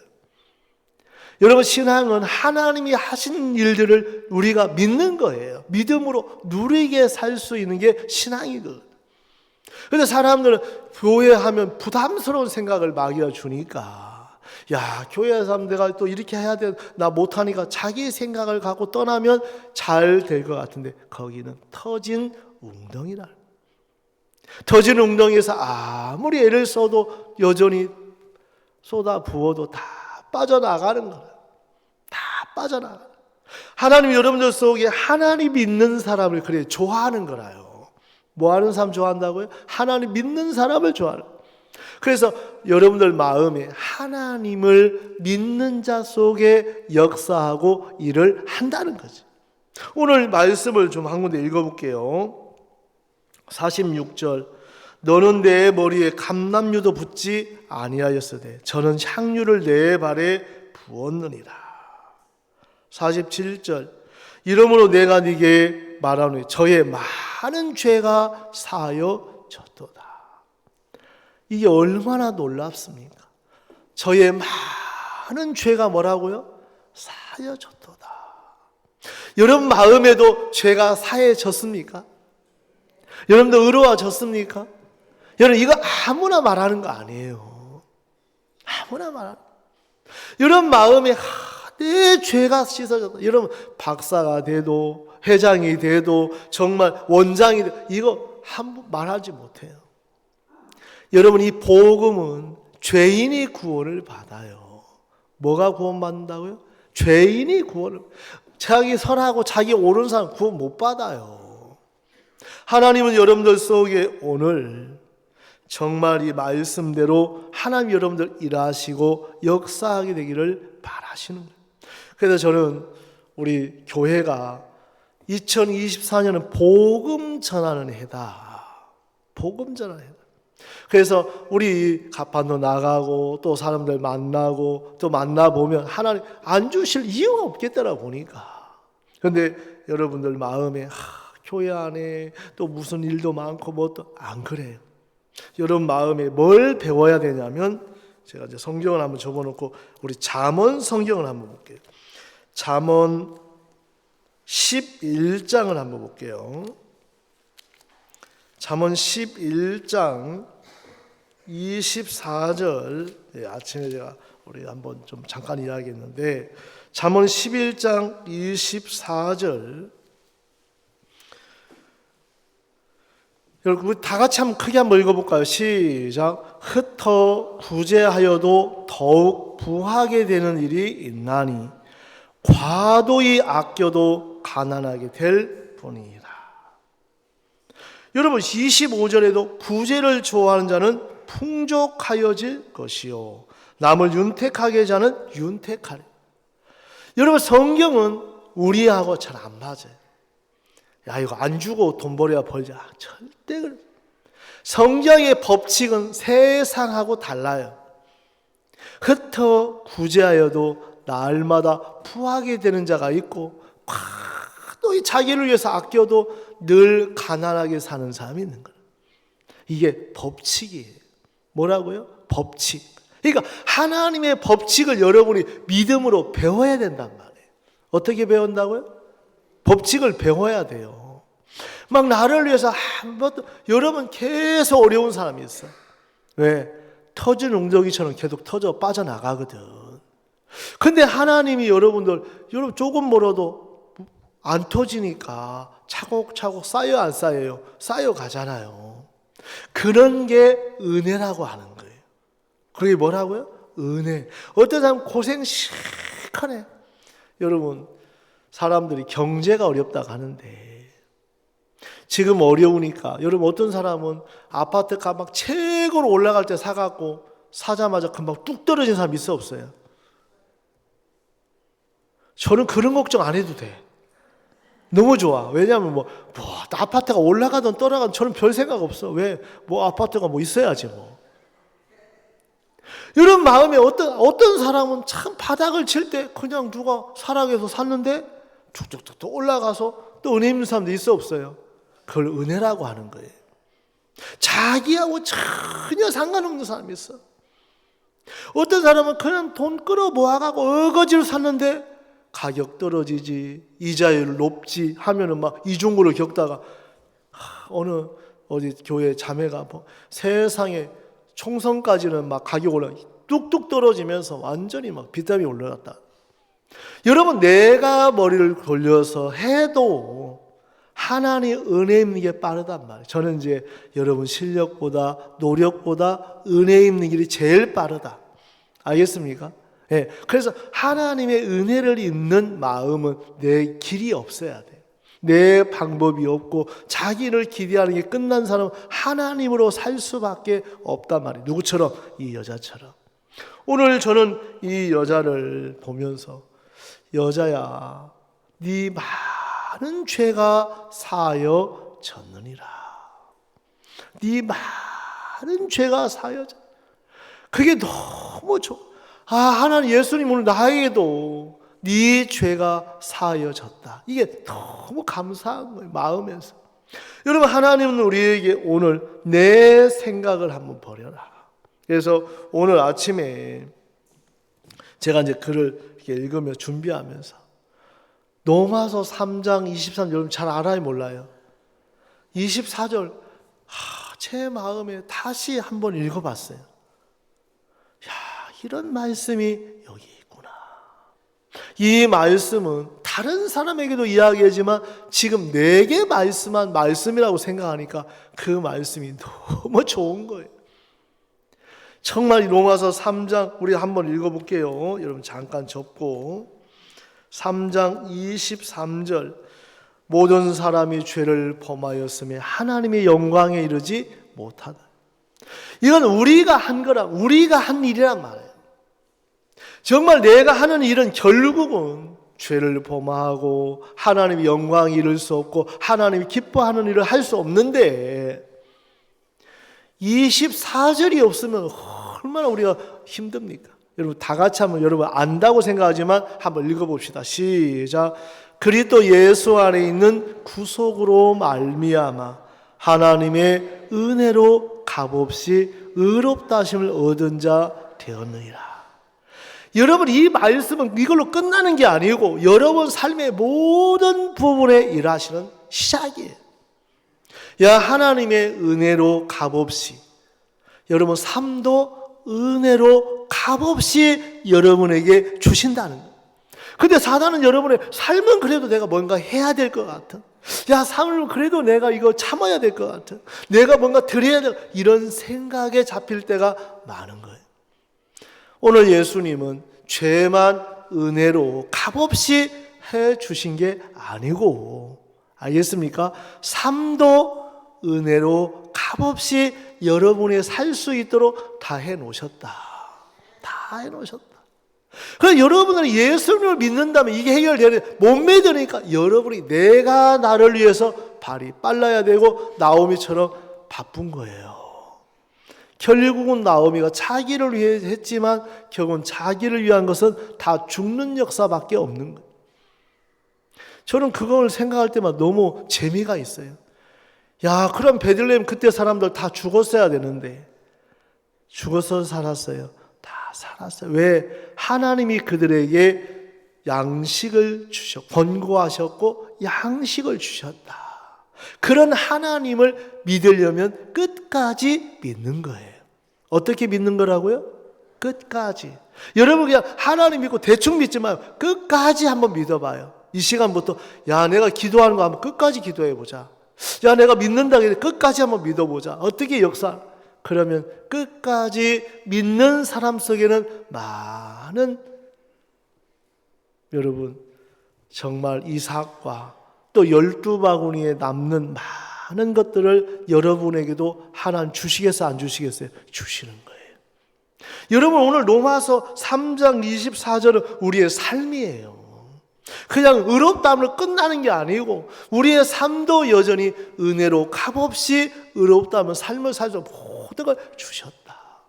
여러분, 신앙은 하나님이 하신 일들을 우리가 믿는 거예요. 믿음으로 누리게 살 수 있는 게 신앙이거든요. 그런데 사람들은 교회하면 부담스러운 생각을 마귀가 주니까, 야 교회에서 하면 내가 또 이렇게 해야 돼, 나 못하니까 자기 생각을 갖고 떠나면 잘 될 것 같은데, 거기는 터진 웅덩이라. 터진 웅덩이에서 아무리 애를 써도 여전히 쏟아 부어도 다 빠져나가는 거예요. 다 빠져나가는 거예요. 하나님 여러분들 속에 하나님 믿는 사람을 그래 좋아하는 거라요. 뭐 하는 사람 좋아한다고요? 하나님 믿는 사람을 좋아하는 거예요. 그래서 여러분들 마음에 하나님을 믿는 자 속에 역사하고 일을 한다는 거지. 오늘 말씀을 좀 한 군데 읽어볼게요. 46절, 너는 내 머리에 감람유도 붓지 아니하였으되 저는 향유를 내 발에 부었느니라. 47절, 이러므로 내가 네게 말하노니 저의 많은 죄가 사하여졌도다. 이게 얼마나 놀랍습니까? 저의 많은 죄가 뭐라고요? 사하여졌도다. 여러분 마음에도 죄가 사해졌습니까? 여러분도 의로워졌습니까? 여러분 이거 아무나 말하는 거 아니에요. 아무나 말하는. 여러분 마음에 내 죄가 씻어졌다. 여러분 박사가 돼도 회장이 돼도 정말 원장이 돼도 이거 한번 말하지 못해요. 여러분 이 복음은 죄인이 구원을 받아요. 뭐가 구원받는다고요? 죄인이 구원을, 자기 선하고 자기 옳은 사람 구원 못 받아요. 하나님은 여러분들 속에 오늘 정말 이 말씀대로 하나님 여러분들 일하시고 역사하게 되기를 바라시는 거예요. 그래서 저는 우리 교회가 2024년은 복음 전하는 해다. 복음 전하는 해다. 그래서 우리 가판도 나가고 또 사람들 만나고 또 만나보면 하나님 안 주실 이유가 없겠더라 보니까. 그런데 여러분들 마음에 교회 안에 또 무슨 일도 많고 뭐 또 안 그래요. 여러분 마음에 뭘 배워야 되냐면 제가 이제 성경을 한번 접어놓고 우리 잠언 성경을 한번 볼게요. 잠언 11장을 한번 볼게요. 잠언 11장 24절. 아침에 제가 우리 한번 좀 잠깐 이야기했는데 잠언 11장 24절. 여러분 우리 다 같이 한번 크게 한번 읽어볼까요? 시작. 흩어 구제하여도 더욱 부하게 되는 일이 있나니 과도히 아껴도 가난하게 될 뿐이라. 여러분 25절에도 구제를 좋아하는 자는 풍족하여질 것이요 남을 윤택하게 자는 윤택하리. 여러분 성경은 우리하고 잘 안 맞아요. 야 이거 안 주고 돈 벌어야 벌자. 절대 그래. 성경의 법칙은 세상하고 달라요. 흩어 구제하여도 날마다 부하게 되는 자가 있고 또 이 자기를 위해서 아껴도 늘 가난하게 사는 사람이 있는 거예요. 이게 법칙이에요. 뭐라고요? 법칙. 그러니까 하나님의 법칙을 여러분이 믿음으로 배워야 된단 말이에요. 어떻게 배운다고요? 법칙을 배워야 돼요. 막 나를 위해서 여러분 계속 어려운 사람이 있어. 왜? 터진 웅덩이처럼 계속 터져 빠져나가거든. 근데 하나님이 여러분 조금 멀어도 안 터지니까 차곡차곡 쌓여 안 쌓여요? 쌓여가잖아요. 그런 게 은혜라고 하는 거예요. 그게 뭐라고요? 은혜. 어떤 사람 고생 시커네. 여러분 사람들이 경제가 어렵다고 하는데 지금 어려우니까 여러분 어떤 사람은 아파트가 막 최고로 올라갈 때 사갖고 사자마자 금방 뚝 떨어진 사람 있어 없어요? 저는 그런 걱정 안 해도 돼. 너무 좋아. 왜냐하면 아파트가 올라가든 떨어가든 저는 별 생각 없어. 왜? 아파트가 있어야지 뭐. 이런 마음에 어떤 사람은 참 바닥을 칠 때 그냥 누가 사락에서 샀는데 쭉쭉쭉 또 올라가서 또 은혜 있는 사람도 있어 없어요? 그걸 은혜라고 하는 거예요. 자기하고 전혀 상관없는 사람이 있어. 어떤 사람은 그냥 돈 끌어 모아가고 어거지로 샀는데 가격 떨어지지 이자율 높지 하면은 막 이중고를 겪다가 어디 교회 자매가 세상에 총선까지는 막 가격 올라 뚝뚝 떨어지면서 완전히 막 빚담이 올라갔다. 여러분 내가 머리를 돌려서 해도 하나님 은혜 입는 게 빠르단 말이에요. 저는 이제 여러분 실력보다 노력보다 은혜 입는 길이 제일 빠르다. 알겠습니까? 네. 그래서 하나님의 은혜를 입는 마음은 내 길이 없어야 돼요. 내 방법이 없고 자기를 기대하는 게 끝난 사람은 하나님으로 살 수밖에 없단 말이에요. 누구처럼? 이 여자처럼. 오늘 저는 이 여자를 보면서 여자야 네 많은 죄가 사여졌느니라. 네 많은 죄가 사여졌. 그게 너무 좋아. 하나님 예수님 오늘 나에게도 네 죄가 사여졌다. 이게 너무 감사한 거예요. 마음에서. 여러분 하나님은 우리에게 오늘 내 생각을 한번 버려라. 그래서 오늘 아침에 제가 이제 글을 이렇게 읽으며 준비하면서 로마서 3장 23절 여러분 잘 알아요 몰라요? 24절 제 마음에 다시 한번 읽어봤어요. 이런 말씀이 여기 있구나. 이 말씀은 다른 사람에게도 이야기하지만 지금 내게 말씀한 말씀이라고 생각하니까 그 말씀이 너무 좋은 거예요. 정말 이 로마서 3장 우리 한번 읽어볼게요. 여러분 잠깐 접고 3장 23절 모든 사람이 죄를 범하였으며 하나님의 영광에 이르지 못하다. 이건 우리가 한 우리가 한 일이란 말이에요. 정말 내가 하는 일은 결국은 죄를 범하고 하나님의 영광 이룰 수 없고 하나님이 기뻐하는 일을 할 수 없는데 24절이 없으면 얼마나 우리가 힘듭니까? 여러분 다 같이 한번 여러분 안다고 생각하지만 한번 읽어봅시다. 시작. 그리스도 예수 안에 있는 구속으로 말미암아 하나님의 은혜로 값없이 의롭다 하심을 얻은 자 되었느니라. 여러분 이 말씀은 이걸로 끝나는 게 아니고 여러분 삶의 모든 부분에 일하시는 시작이에요. 야 하나님의 은혜로 값없이 여러분 삶도 은혜로 값없이 여러분에게 주신다는 거예요. 근데 사단은 여러분의 삶은 그래도 내가 뭔가 해야 될 것 같아. 야 삶은 그래도 내가 이거 참아야 될 것 같아. 내가 뭔가 드려야 될 이런 생각에 잡힐 때가 많은 거예요. 오늘 예수님은 죄만 은혜로 값없이 해주신 게 아니고 알겠습니까? 삶도 은혜로 값없이 여러분이 살 수 있도록 다 해놓으셨다. 다 해놓으셨다. 그래서 여러분들이 예수님을 믿는다면 이게 해결되는 못 믿으니까 여러분이 내가 나를 위해서 발이 빨라야 되고 나오미처럼 바쁜 거예요. 결국은 나오미가 자기를 위해 했지만 결국은 자기를 위한 것은 다 죽는 역사밖에 없는 거예요. 저는 그걸 생각할 때마다 너무 재미가 있어요. 야, 그럼 베들레헴 그때 사람들 다 죽었어야 되는데 죽어서 살았어요. 다 살았어요. 왜? 하나님이 그들에게 양식을 권고하셨고 양식을 주셨다. 그런 하나님을 믿으려면 끝까지 믿는 거예요. 어떻게 믿는 거라고요? 끝까지. 여러분 그냥 하나님 믿고 대충 믿지 마요. 끝까지 한번 믿어봐요. 이 시간부터 야 내가 기도하는 거 한번 끝까지 기도해보자. 야 내가 믿는다 그래 끝까지 한번 믿어보자. 어떻게 역사? 그러면 끝까지 믿는 사람 속에는 많은 여러분 정말 이삭과 또 12바구니에 남는 많은 것들을 여러분에게도 하나님 주시겠어요? 안 주시겠어요? 주시는 거예요. 여러분 오늘 로마서 3장 24절은 우리의 삶이에요. 그냥 의롭다함으로 끝나는 게 아니고 우리의 삶도 여전히 은혜로 값없이 의롭다면 삶을 살죠. 모든 걸 주셨다.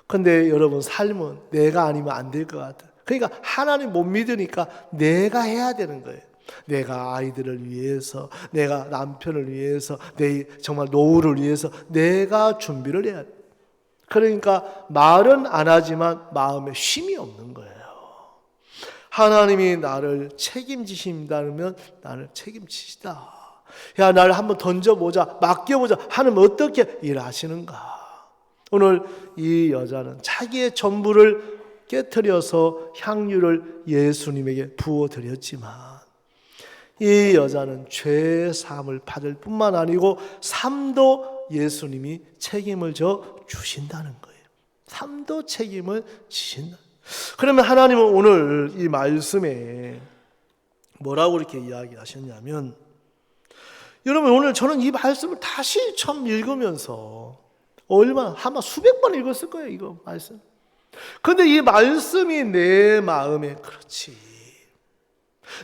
근데 여러분 삶은 내가 아니면 안 될 것 같아요. 그러니까 하나님 못 믿으니까 내가 해야 되는 거예요. 내가 아이들을 위해서, 내가 남편을 위해서, 내 정말 노후를 위해서 내가 준비를 해야 돼요. 그러니까 말은 안 하지만 마음에 쉼이 없는 거예요. 하나님이 나를 책임지신다면 나를 책임지시다. 야, 나를 한번 던져보자, 맡겨보자. 하나님 어떻게 일하시는가? 오늘 이 여자는 자기의 전부를 깨트려서 향유를 예수님에게 부어드렸지만 이 여자는 죄 사함을 받을 뿐만 아니고 삶도 예수님이 책임을 져 주신다는 거예요. 삶도 책임을 지신다. 그러면 하나님은 오늘 이 말씀에 뭐라고 이렇게 이야기하셨냐면 여러분 오늘 저는 이 말씀을 다시 처음 읽으면서 아마 수백 번 읽었을 거예요. 이거 말씀. 근데 이 말씀이 내 마음에 그렇지.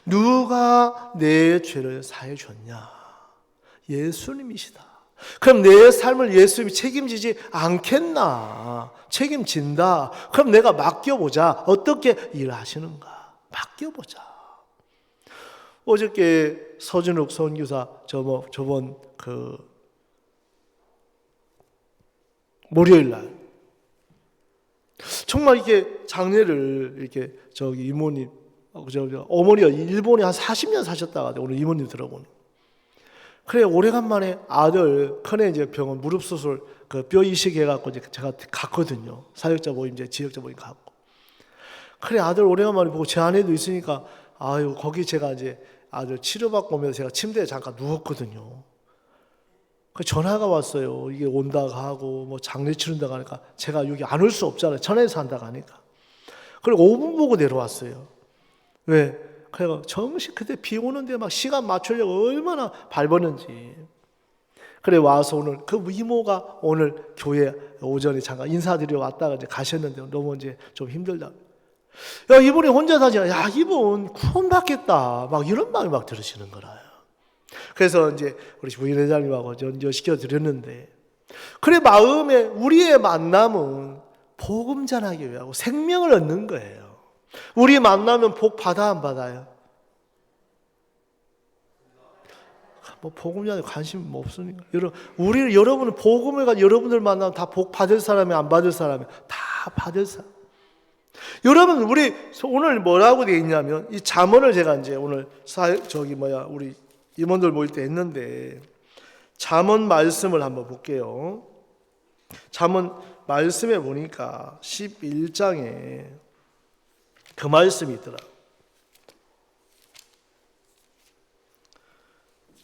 누가 내 죄를 사해 줬냐? 예수님이시다. 그럼 내 삶을 예수님이 책임지지 않겠나? 책임진다. 그럼 내가 맡겨보자. 어떻게 일하시는가? 맡겨보자. 어저께 서준욱 선교사 저번 목요일 날 정말 이렇게 장례를 이렇게 이모님 어머니가 일본에 한 40년 사셨다가 오늘 이모님 들어보니 그래 오래간만에 아들 큰애 이제 병원 무릎 수술 뼈 이식 해갖고 이제 제가 갔거든요. 사역자 모임 지역자 모임 갔고 그래 아들 오래간만에 보고 제 아내도 있으니까 아유 거기 제가 이제 아들 치료받고 오면서 제가 침대에 잠깐 누웠거든요. 그 전화가 왔어요. 이게 온다고 하고 뭐 장례 치른다고 하니까 제가 여기 안 올 수 없잖아요. 천안에서 산다고 하니까. 그리고 5분 보고 내려왔어요. 왜? 그래서 정식 그때 비 오는데 막 시간 맞추려고 얼마나 밟았는지. 그래 와서 오늘 그 이모가 오늘 교회 오전에 잠깐 인사드리러 왔다가 이제 가셨는데 너무 이제 좀 힘들다. 야, 이분이 혼자 사지. 야, 이분 구원받겠다. 막 이런 마음이 막 들으시는 거라요. 그래서 이제 우리 부인회장님하고 연결시켜 드렸는데, 그래 마음에 우리의 만남은 복음 전하기 위하고 생명을 얻는 거예요. 우리 만나면 복 받아 안 받아요? 뭐 복음 전에 관심 없으니까. 여러분은 복음을 가지고 여러분들 만나면 다 복 받을 사람이 안 받을 사람이 다 받을 사람. 여러분 우리 오늘 뭐라고 되어 있냐면 이 잠언을 제가 이제 오늘 우리 임원들 모일 때 했는데 잠언 말씀을 한번 볼게요. 잠언 말씀에 보니까 11장에 그 말씀이 있더라.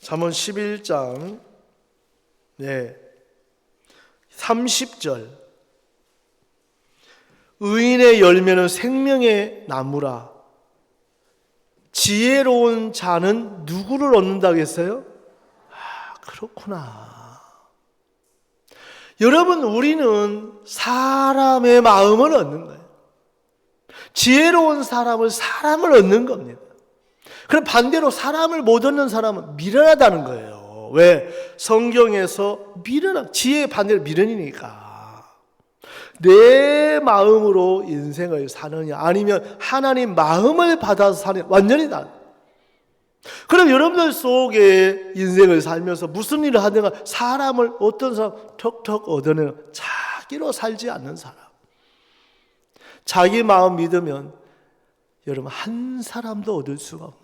잠언 11장 30절 의인의 열매는 생명의 나무라. 지혜로운 자는 누구를 얻는다고 했어요? 그렇구나. 여러분 우리는 사람의 마음을 얻는 거예요. 지혜로운 사람을 얻는 겁니다. 그럼 반대로 사람을 못 얻는 사람은 미련하다는 거예요. 왜? 성경에서 지혜의 반대로 미련이니까. 내 마음으로 인생을 사느냐 아니면 하나님 마음을 받아서 사느냐 완전히 다르다. 그럼 여러분들 속에 인생을 살면서 무슨 일을 하든가 사람을 어떤 사람 턱턱 얻어내는 자기로 살지 않는 사람, 자기 마음 믿으면 여러분 한 사람도 얻을 수가 없는.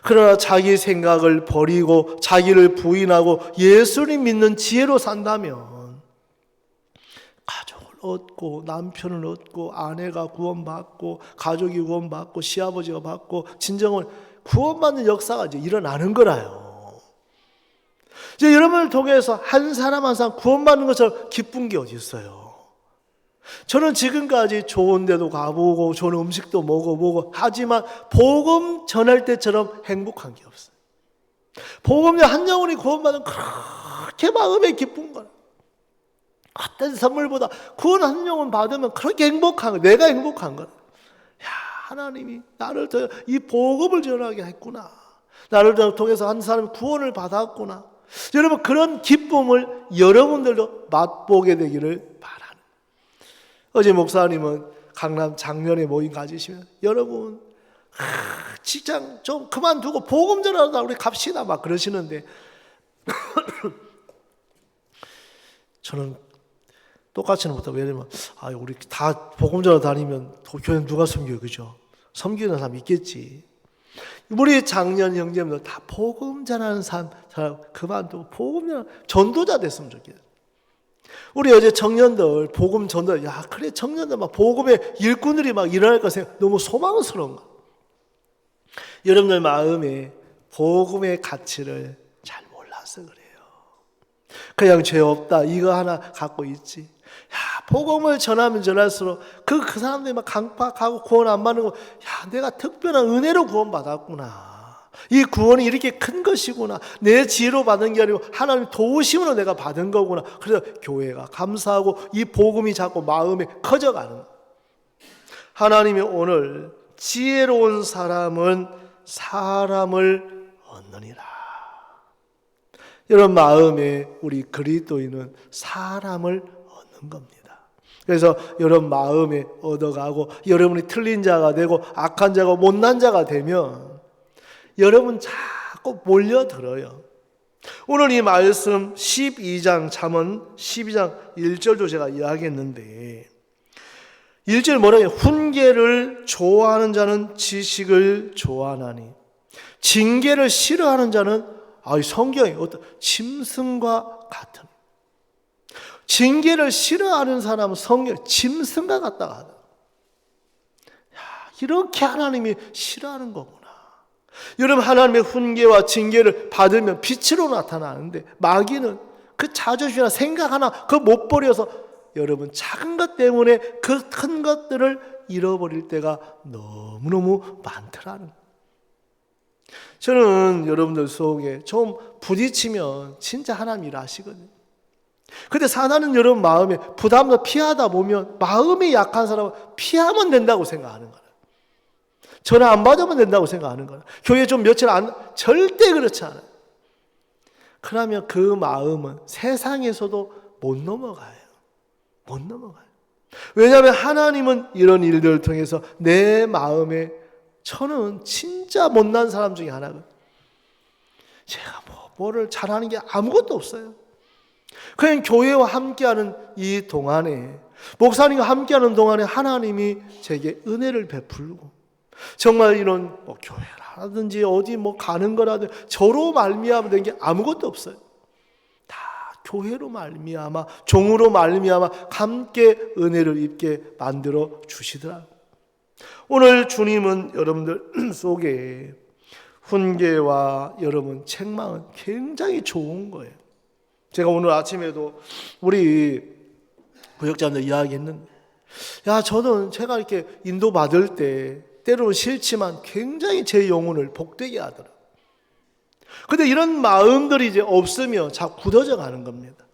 그러나 자기 생각을 버리고 자기를 부인하고 예수님 믿는 지혜로 산다면 가족을 얻고 남편을 얻고 아내가 구원받고 가족이 구원받고 시아버지가 받고 진정을 구원받는 역사가 이제 일어나는 거라요. 이제 여러분을 통해서 한 사람 한 사람 구원받는 것처럼 기쁜 게 어디 있어요? 저는 지금까지 좋은 데도 가보고 좋은 음식도 먹어보고 하지만 복음 전할 때처럼 행복한 게 없어요. 복음 한 영혼이 구원받으면 그렇게 마음에 기쁜 거라. 어떤 선물보다 구원 한 영혼 받으면 그렇게 행복한 거야. 내가 행복한 거야. 야, 하나님이 나를 이 복음을 전하게 했구나. 나를 통해서 한 사람이 구원을 받았구나. 여러분 그런 기쁨을 여러분들도 맛보게 되기를 바라는. 어제 목사님은 강남 장년의 모임 가지시면 여러분 직장 좀 그만두고 복음 전하다 우리 갑시다 막 그러시는데 저는 똑같이는 못하고 왜냐면 우리 다 복음 전하 다니면 교회 누가 섬겨요, 그죠? 섬기는 사람 있겠지. 우리 장년 형제님들 다 복음 전하는 사람 그만두고 복음 전하 전도자 됐으면 좋겠어요. 우리 어제 청년들 복음 전도 그래 청년들 막 복음의 일꾼들이 막 일어날 거 생각 너무 소망스러운 거. 여러분들 마음에 복음의 가치를 잘 몰라서 그래요. 그냥 죄 없다 이거 하나 갖고 있지. 복음을 전하면 전할수록 그 사람들이 막 강박하고 구원 안 받는 거, 내가 특별한 은혜로 구원 받았구나. 이 구원이 이렇게 큰 것이구나. 내 지혜로 받은 게 아니고 하나님 도우심으로 내가 받은 거구나. 그래서 교회가 감사하고 이 복음이 자꾸 마음에 커져가는 거예요. 하나님이 오늘 지혜로운 사람은 사람을 얻느니라. 이런 마음에 우리 그리스도인은 사람을 얻는 겁니다. 그래서 여러분 마음에 얻어가고 여러분이 틀린 자가 되고 악한 자가 못난 자가 되면 여러분 자꾸 몰려들어요. 오늘 이 말씀 12장 잠언 12장 1절도 제가 이야기했는데 1절 뭐라고 해요? 훈계를 좋아하는 자는 지식을 좋아하나니 징계를 싫어하는 자는 성경이 어떤 짐승과 같은. 징계를 싫어하는 사람은 성경 짐승과 같다고 하다. 이렇게 하나님이 싫어하는 거구나. 여러분 하나님의 훈계와 징계를 받으면 빛으로 나타나는데 마귀는 그 자존심이나 생각 하나 그거 못 버려서 여러분 작은 것 때문에 그 큰 것들을 잃어버릴 때가 너무너무 많더라는 거예요. 저는 여러분들 속에 좀 부딪히면 진짜 하나님 일하시거든요. 근데 사나는 여러분 마음에 부담을 피하다 보면 마음이 약한 사람은 피하면 된다고 생각하는 거예요. 전화 안 받으면 된다고 생각하는 거예요. 교회 좀 며칠 절대 그렇지 않아요. 그러면 그 마음은 세상에서도 못 넘어가요. 못 넘어가요. 왜냐하면 하나님은 이런 일들을 통해서 내 마음에 저는 진짜 못난 사람 중에 하나거든요. 제가 뭐를 잘하는 게 아무것도 없어요. 그냥 교회와 함께하는 이 동안에, 목사님과 함께하는 동안에 하나님이 제게 은혜를 베풀고 정말 이런 교회라든지 어디 가는 거라든지 저로 말미암아 된 게 아무것도 없어요. 다 교회로 말미암아, 종으로 말미암아 함께 은혜를 입게 만들어 주시더라고요. 오늘 주님은 여러분들 속에 훈계와 여러분 책망은 굉장히 좋은 거예요. 제가 오늘 아침에도 우리 구역자분들 이야기했는데, 저는 제가 이렇게 인도받을 때 때로는 싫지만 굉장히 제 영혼을 복되게 하더라고요. 근데 이런 마음들이 이제 없으면 자꾸 굳어져 가는 겁니다.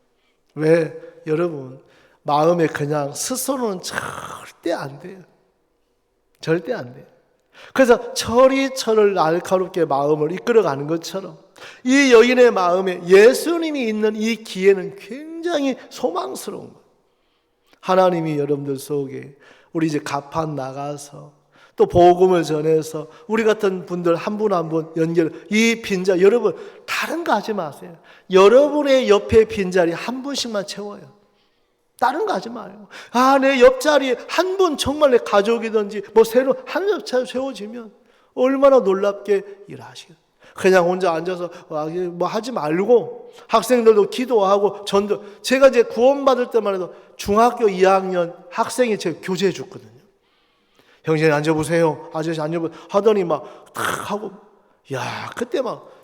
왜? 여러분, 마음에 그냥 스스로는 절대 안 돼요. 절대 안 돼요. 그래서 철이 철을 날카롭게 마음을 이끌어가는 것처럼 이 여인의 마음에 예수님이 있는 이 기회는 굉장히 소망스러운 거예요. 하나님이 여러분들 속에 우리 이제 가판 나가서 또 복음을 전해서 우리 같은 분들 한 분 한 분 연결, 이 빈자리, 여러분 다른 거 하지 마세요. 여러분의 옆에 빈자리 한 분씩만 채워요. 다른 거 하지 말고, 내 옆자리에 한 분 정말 내 가족이든지 새로 한 옆자리 채워지면 얼마나 놀랍게 일하시겠어요. 그냥 혼자 앉아서 하지 말고 학생들도 기도하고 전도. 제가 이제 구원받을 때만 해도 중학교 2학년 학생이 제가 교제해 줬거든요. 형제님 앉아보세요, 아저씨 앉아보세요 하더니 탁 하고, 그때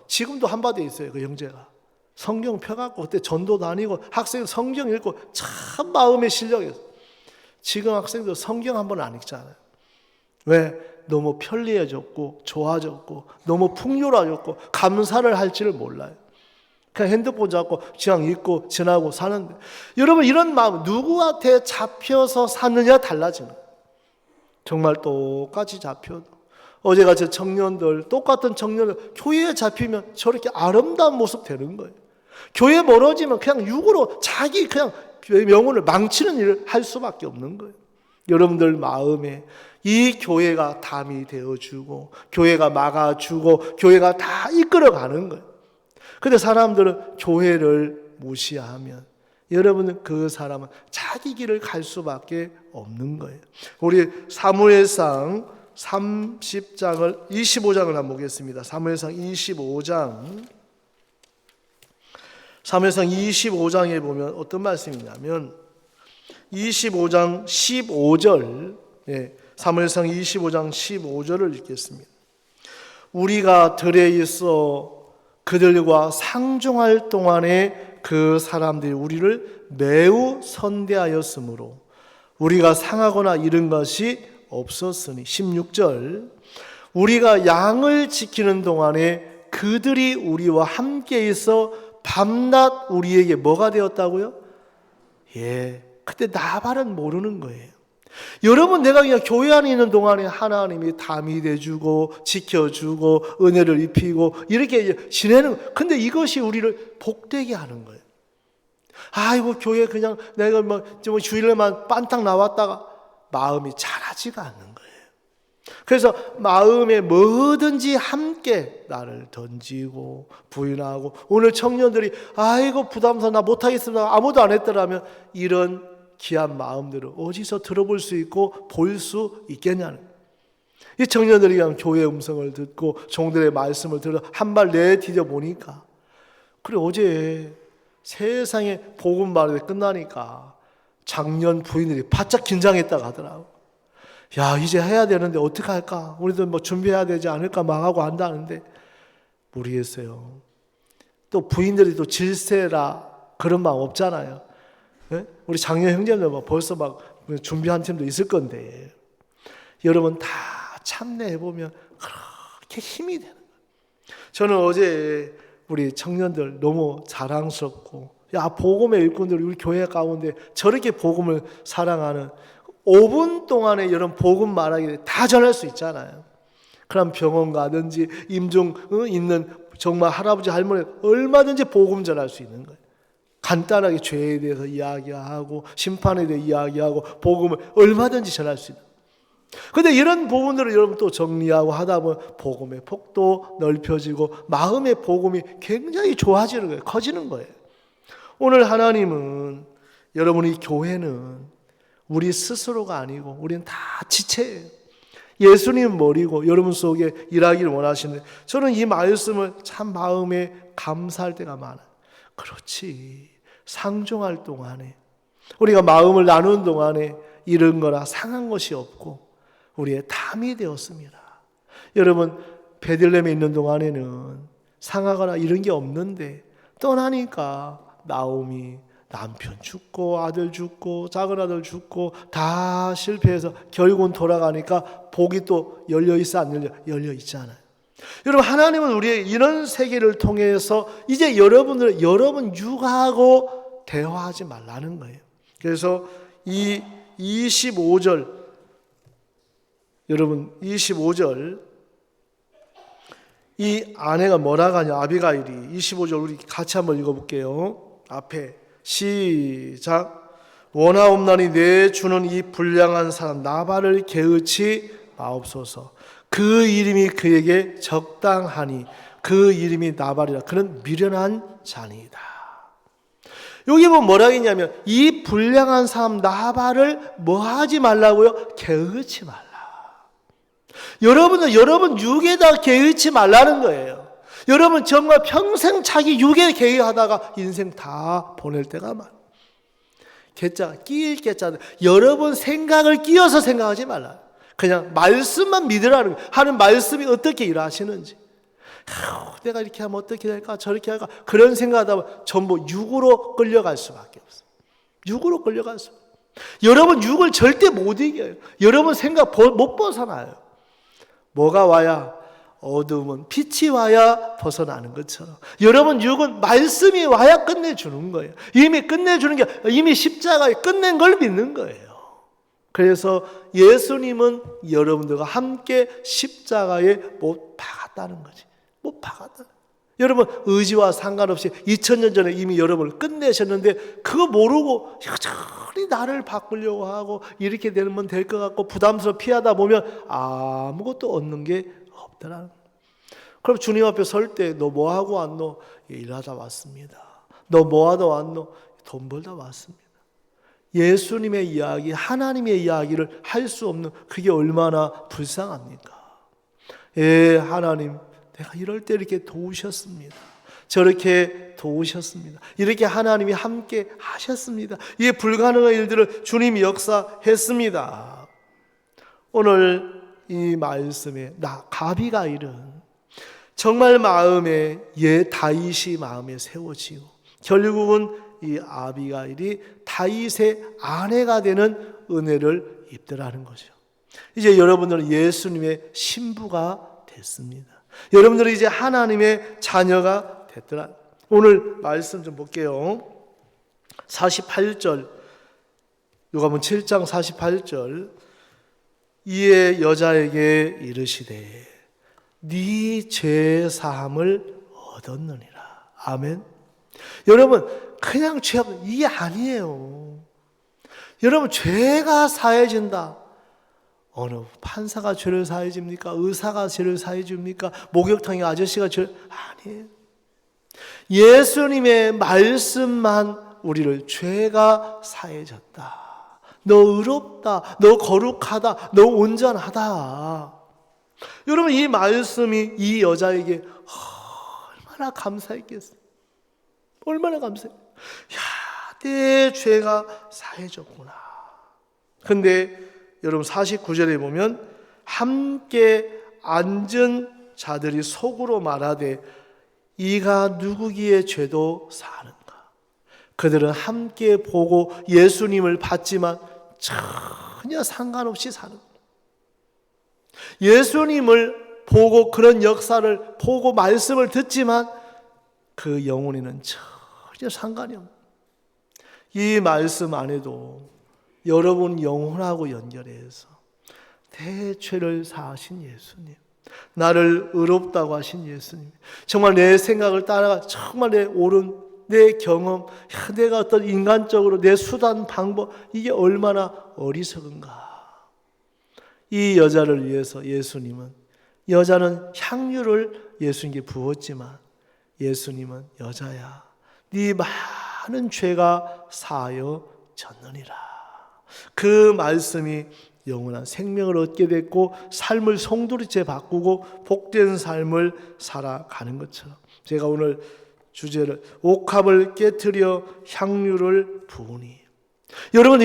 지금도 한바디에 있어요. 그 형제가 성경 펴갖고 그때 전도 다니고 학생 성경 읽고 참 마음의 실력이었어요. 지금 학생들 성경 한 번 안 읽잖아요. 왜? 너무 편리해졌고 좋아졌고 너무 풍요로워졌고 감사를 할지를 몰라요. 그냥 핸드폰 잡고 그냥 읽고 지나고 사는데, 여러분 이런 마음 누구한테 잡혀서 사느냐 달라지는 거예요. 정말 똑같이 잡혀도 어제같이 청년들, 똑같은 청년들 교회에 잡히면 저렇게 아름다운 모습 되는 거예요. 교회 멀어지면 그냥 육으로 자기 그냥 영혼을 망치는 일을 할 수밖에 없는 거예요. 여러분들 마음에 이 교회가 담이 되어주고 교회가 막아주고 교회가 다 이끌어가는 거예요. 근데 사람들은 교회를 무시하면 여러분은 그 사람은 자기 길을 갈 수밖에 없는 거예요. 우리 사무엘상 30장을 25장을 한번 보겠습니다. 사무엘상 25장. 사무엘상 25장에 보면 어떤 말씀이냐면 25장 15절, 사무엘상 25장 15절을 읽겠습니다. 우리가 들에 있어 그들과 상종할 동안에 그 사람들이 우리를 매우 선대하였으므로 우리가 상하거나 잃은 것이 없었으니. 16절, 우리가 양을 지키는 동안에 그들이 우리와 함께 있어 밤낮 우리에게 뭐가 되었다고요? 그때 나발은 모르는 거예요. 여러분, 내가 그냥 교회 안에 있는 동안에 하나님이 담이 돼주고 지켜주고 은혜를 입히고 이렇게 지내는, 근데 이것이 우리를 복되게 하는 거예요. 아이고, 교회 그냥 내가 주일에만 빤딱 나왔다가 마음이 자라지가 않는 거예요. 그래서 마음에 뭐든지 함께 나를 던지고 부인하고, 오늘 청년들이 아이고 부담스러워 나 못하겠습니다 아무도 안 했더라면 이런 귀한 마음들을 어디서 들어볼 수 있고 볼 수 있겠냐는, 이 청년들이 그냥 교회의 음성을 듣고 종들의 말씀을 들어 한 발 내디뎌 보니까, 그래 어제 세상에 복음 말이 끝나니까 작년 부인들이 바짝 긴장했다고 하더라고. 이제 해야 되는데 어떻게 할까? 우리도 준비해야 되지 않을까 망하고 한다는데, 모르겠어요. 또 부인들이 또 질세라 그런 마음 없잖아요. 우리 장녀 형제들 벌써 준비한 팀도 있을 건데, 여러분 다 참내해보면 그렇게 힘이 되는 거예요. 저는 어제 우리 청년들 너무 자랑스럽고, 야, 복음의 일꾼들이 우리 교회 가운데 저렇게 복음을 사랑하는, 5분 동안에 여러분 복음 말하기 다 전할 수 있잖아요. 그럼 병원 가든지 임종 있는 정말 할아버지 할머니 얼마든지 복음 전할 수 있는 거예요. 간단하게 죄에 대해서 이야기하고 심판에 대해 이야기하고 복음을 얼마든지 전할 수 있는. 그런데 이런 부분들을 여러분 또 정리하고 하다 보면 복음의 폭도 넓혀지고 마음의 복음이 굉장히 좋아지는 거예요. 커지는 거예요. 오늘 하나님은 여러분이 교회는 우리 스스로가 아니고 우리는 다 지체예요. 예수님 머리고 여러분 속에 일하기를 원하시는데, 저는 이 말씀을 참 마음에 감사할 때가 많아요. 그렇지, 상종할 동안에 우리가 마음을 나누는 동안에 이런 거나 상한 것이 없고 우리의 담이 되었습니다. 여러분, 베들레헴에 있는 동안에는 상하거나 이런 게 없는데 떠나니까 나오미 남편 죽고 아들 죽고 작은 아들 죽고 다 실패해서 결국은 돌아가니까 복이 또 열려있어 안 열려 있잖아요. 여러분, 하나님은 우리의 이런 세계를 통해서 이제 여러분 육아하고 대화하지 말라는 거예요. 그래서 이 25절, 여러분 25절 이 아내가 뭐라고 하냐, 아비가일이 25절 우리 같이 한번 읽어볼게요. 앞에 시작. 원하옵나니 내 주는 이 불량한 사람 나발을 게으치 마옵소서. 그 이름이 그에게 적당하니 그 이름이 나발이라. 그는 미련한 자니이다. 여기 보면 뭐라고 했냐면 이 불량한 사람 나발을 뭐 하지 말라고요? 게으치 말라. 여러분 육에다 게으치 말라는 거예요. 여러분 정말 평생 자기 육에 게으하다가 인생 다 보낼 때가 많아요. 끼일 깨자. 여러분 생각을 끼워서 생각하지 말라. 그냥 말씀만 믿으라는 거예요. 하는 말씀이 어떻게 일하시는지. 내가 이렇게 하면 어떻게 될까 저렇게 할까 그런 생각하다 보면 전부 육으로 끌려갈 수밖에 없어요. 육으로 끌려갈 수. 여러분 육을 절대 못 이겨요. 여러분 생각 못 벗어나요. 뭐가 와야? 어두움은 빛이 와야 벗어나는 것처럼 여러분 육은 말씀이 와야 끝내주는 거예요. 이미 끝내주는 게 이미 십자가에 끝낸 걸 믿는 거예요. 그래서 예수님은 여러분들과 함께 십자가에 못 박았다는 거지. 못 박았다. 여러분 의지와 상관없이 2000년 전에 이미 여러분을 끝내셨는데 그거 모르고 여전히 나를 바꾸려고 하고 이렇게 되면 될 것 같고 부담스러워 피하다 보면 아무것도 얻는 게 없더라는 거예요. 그럼 주님 앞에 설 때 너 뭐하고 왔노? 일하다 왔습니다. 너 뭐하다 왔노? 돈 벌다 왔습니다. 예수님의 이야기, 하나님의 이야기를 할 수 없는 그게 얼마나 불쌍합니까? 하나님 내가 이럴 때 이렇게 도우셨습니다. 저렇게 도우셨습니다. 이렇게 하나님이 함께 하셨습니다. 이게 불가능한 일들을 주님이 역사했습니다. 오늘 이 말씀에 아비가일은 정말 마음에 다윗이 마음에 세워지고 결국은 이 아비가일이 다윗의 아내가 되는 은혜를 입더라는 거죠. 이제 여러분들은 예수님의 신부가 됐습니다. 여러분들은 이제 하나님의 자녀가 됐더라. 오늘 말씀 좀 볼게요. 48절, 요가복음 7장 48절. 이에 여자에게 이르시되 네 죄 사함을 얻었느니라. 아멘. 여러분 그냥 죄가 이게 아니에요. 여러분 죄가 사해진다. 어느 판사가 죄를 사해 줍니까? 의사가 죄를 사해 줍니까? 목욕탕의 아저씨가 죄를 아니에요. 예수님의 말씀만 우리를 죄가 사해졌다. 너 의롭다. 너 거룩하다. 너 온전하다. 여러분 이 말씀이 이 여자에게 얼마나 감사했겠어요. 얼마나 감사해요. 야, 내 죄가 사해졌구나. 근데 여러분 49절에 보면 함께 앉은 자들이 속으로 말하되 이가 누구기에 죄도 사는가. 그들은 함께 보고 예수님을 봤지만 전혀 상관없이 사는 거예요. 예수님을 보고 그런 역사를 보고 말씀을 듣지만 그 영혼에는 전혀 상관이 없는, 이 말씀 안에도 여러분 영혼하고 연결해서 대죄를 사하신 예수님, 나를 의롭다고 하신 예수님, 정말 내 생각을 따라가 정말 내 옳은 내 경험, 내가 어떤 인간적으로 내 수단 방법, 이게 얼마나 어리석은가. 이 여자를 위해서 예수님은, 여자는 향유를 예수님께 부었지만 예수님은 여자야, 네 많은 죄가 사하여 졌느니라. 그 말씀이 영원한 생명을 얻게 됐고 삶을 송두리째 바꾸고 복된 삶을 살아가는 것처럼, 제가 오늘 주제를 옥합을 깨트려 향유를 부으니, 여러분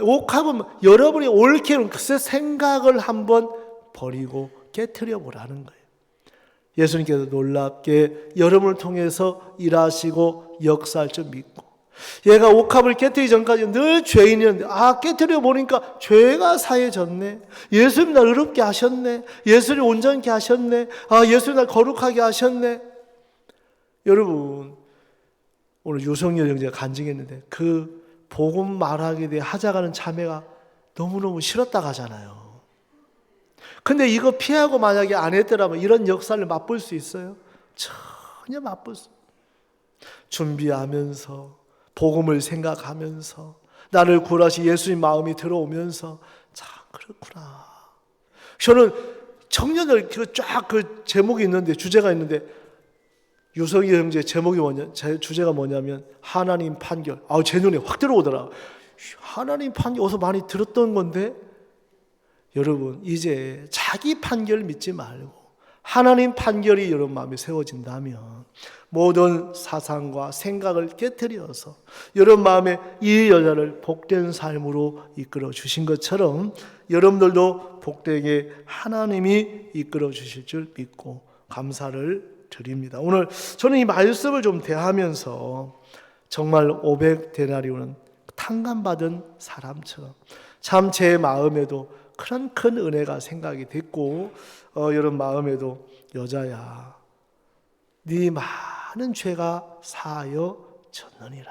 옥합은 여러분이 옳게 글쎄 생각을 한번 버리고 깨트려 보라는 거예요. 예수님께서 놀랍게 여러분을 통해서 일하시고 역사할 줄 믿고, 얘가 옥합을 깨트리기 전까지 늘 죄인이었는데 깨트려 보니까 죄가 사해졌네, 예수님 날 의롭게 하셨네, 예수님 온전케 하셨네, 예수님 날 거룩하게 하셨네. 여러분 오늘 유성열 형제가 간증했는데 그 복음 말하기에 대해 하자가는 자매가 너무너무 싫었다 가잖아요. 근데 이거 피하고 만약에 안 했더라면 이런 역사를 맛볼 수 있어요? 전혀 맛볼 수 없어요. 준비하면서 복음을 생각하면서 나를 구하시 예수님 마음이 들어오면서 참 그렇구나. 저는 청년들 쫙 그 제목이 있는데, 주제가 있는데, 유성희 형제 제목이 주제가 뭐냐면 하나님 판결. 제 눈에 확 들어오더라. 하나님 판결 어디서 많이 들었던 건데, 여러분 이제 자기 판결 믿지 말고 하나님 판결이 여러분 마음에 세워진다면 모든 사상과 생각을 깨트려서 여러분 마음에 이 여자를 복된 삶으로 이끌어 주신 것처럼 여러분들도 복되게 하나님이 이끌어 주실 줄 믿고 감사를 드립니다. 오늘 저는 이 말씀을 좀 대하면서 정말 500데나리온은 탕감받은 사람처럼 참 제 마음에도 그런 큰 은혜가 생각이 됐고, 여러분 마음에도 여자야, 네 많은 죄가 사하여 졌느니라.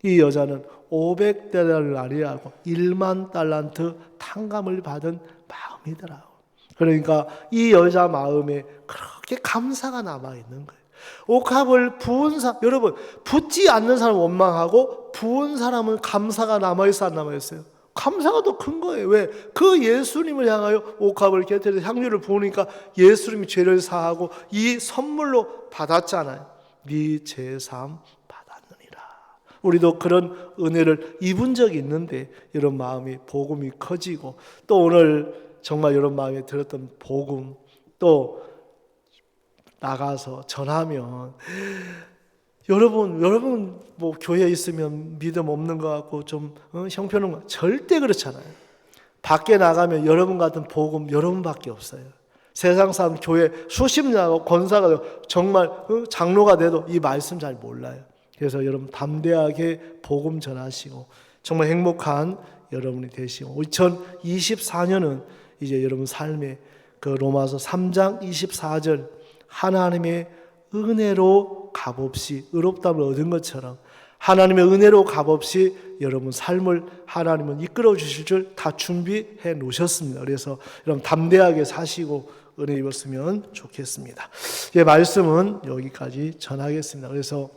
이 여자는 500데나리온하고 1만 달란트 탕감을 받은 마음이더라고. 그러니까 이 여자 마음에 그렇게 감사가 남아있는 거예요. 옥합을 부은 사람, 여러분 붓지 않는 사람은 원망하고 부은 사람은 감사가 남아있어 안 남아있어요? 감사가 더 큰 거예요. 왜? 그 예수님을 향하여 옥합을 깨뜨려 향유를 부으니까 예수님이 죄를 사하고 이 선물로 받았잖아요. 네 제삼 받았느니라. 우리도 그런 은혜를 입은 적이 있는데 이런 마음이 복음이 커지고, 또 오늘 정말 이런 마음에 들었던 복음 또 나가서 전하면, 여러분 뭐 교회에 있으면 믿음 없는 것 같고 좀 형편없는 것, 절대 그렇잖아요. 밖에 나가면 여러분 같은 복음 여러분밖에 없어요. 세상 사람 교회 수십 년하고 권사가 되고 정말 장로가 돼도 이 말씀 잘 몰라요. 그래서 여러분 담대하게 복음 전하시고 정말 행복한 여러분이 되시고, 2024년은 이제 여러분 삶에 그 로마서 3장 24절 하나님의 은혜로 값없이 의롭다함을 얻은 것처럼 하나님의 은혜로 값없이 여러분 삶을 하나님은 이끌어 주실 줄 다 준비해 놓으셨습니다. 그래서 여러분 담대하게 사시고 은혜 입었으면 좋겠습니다. 예, 말씀은 여기까지 전하겠습니다. 그래서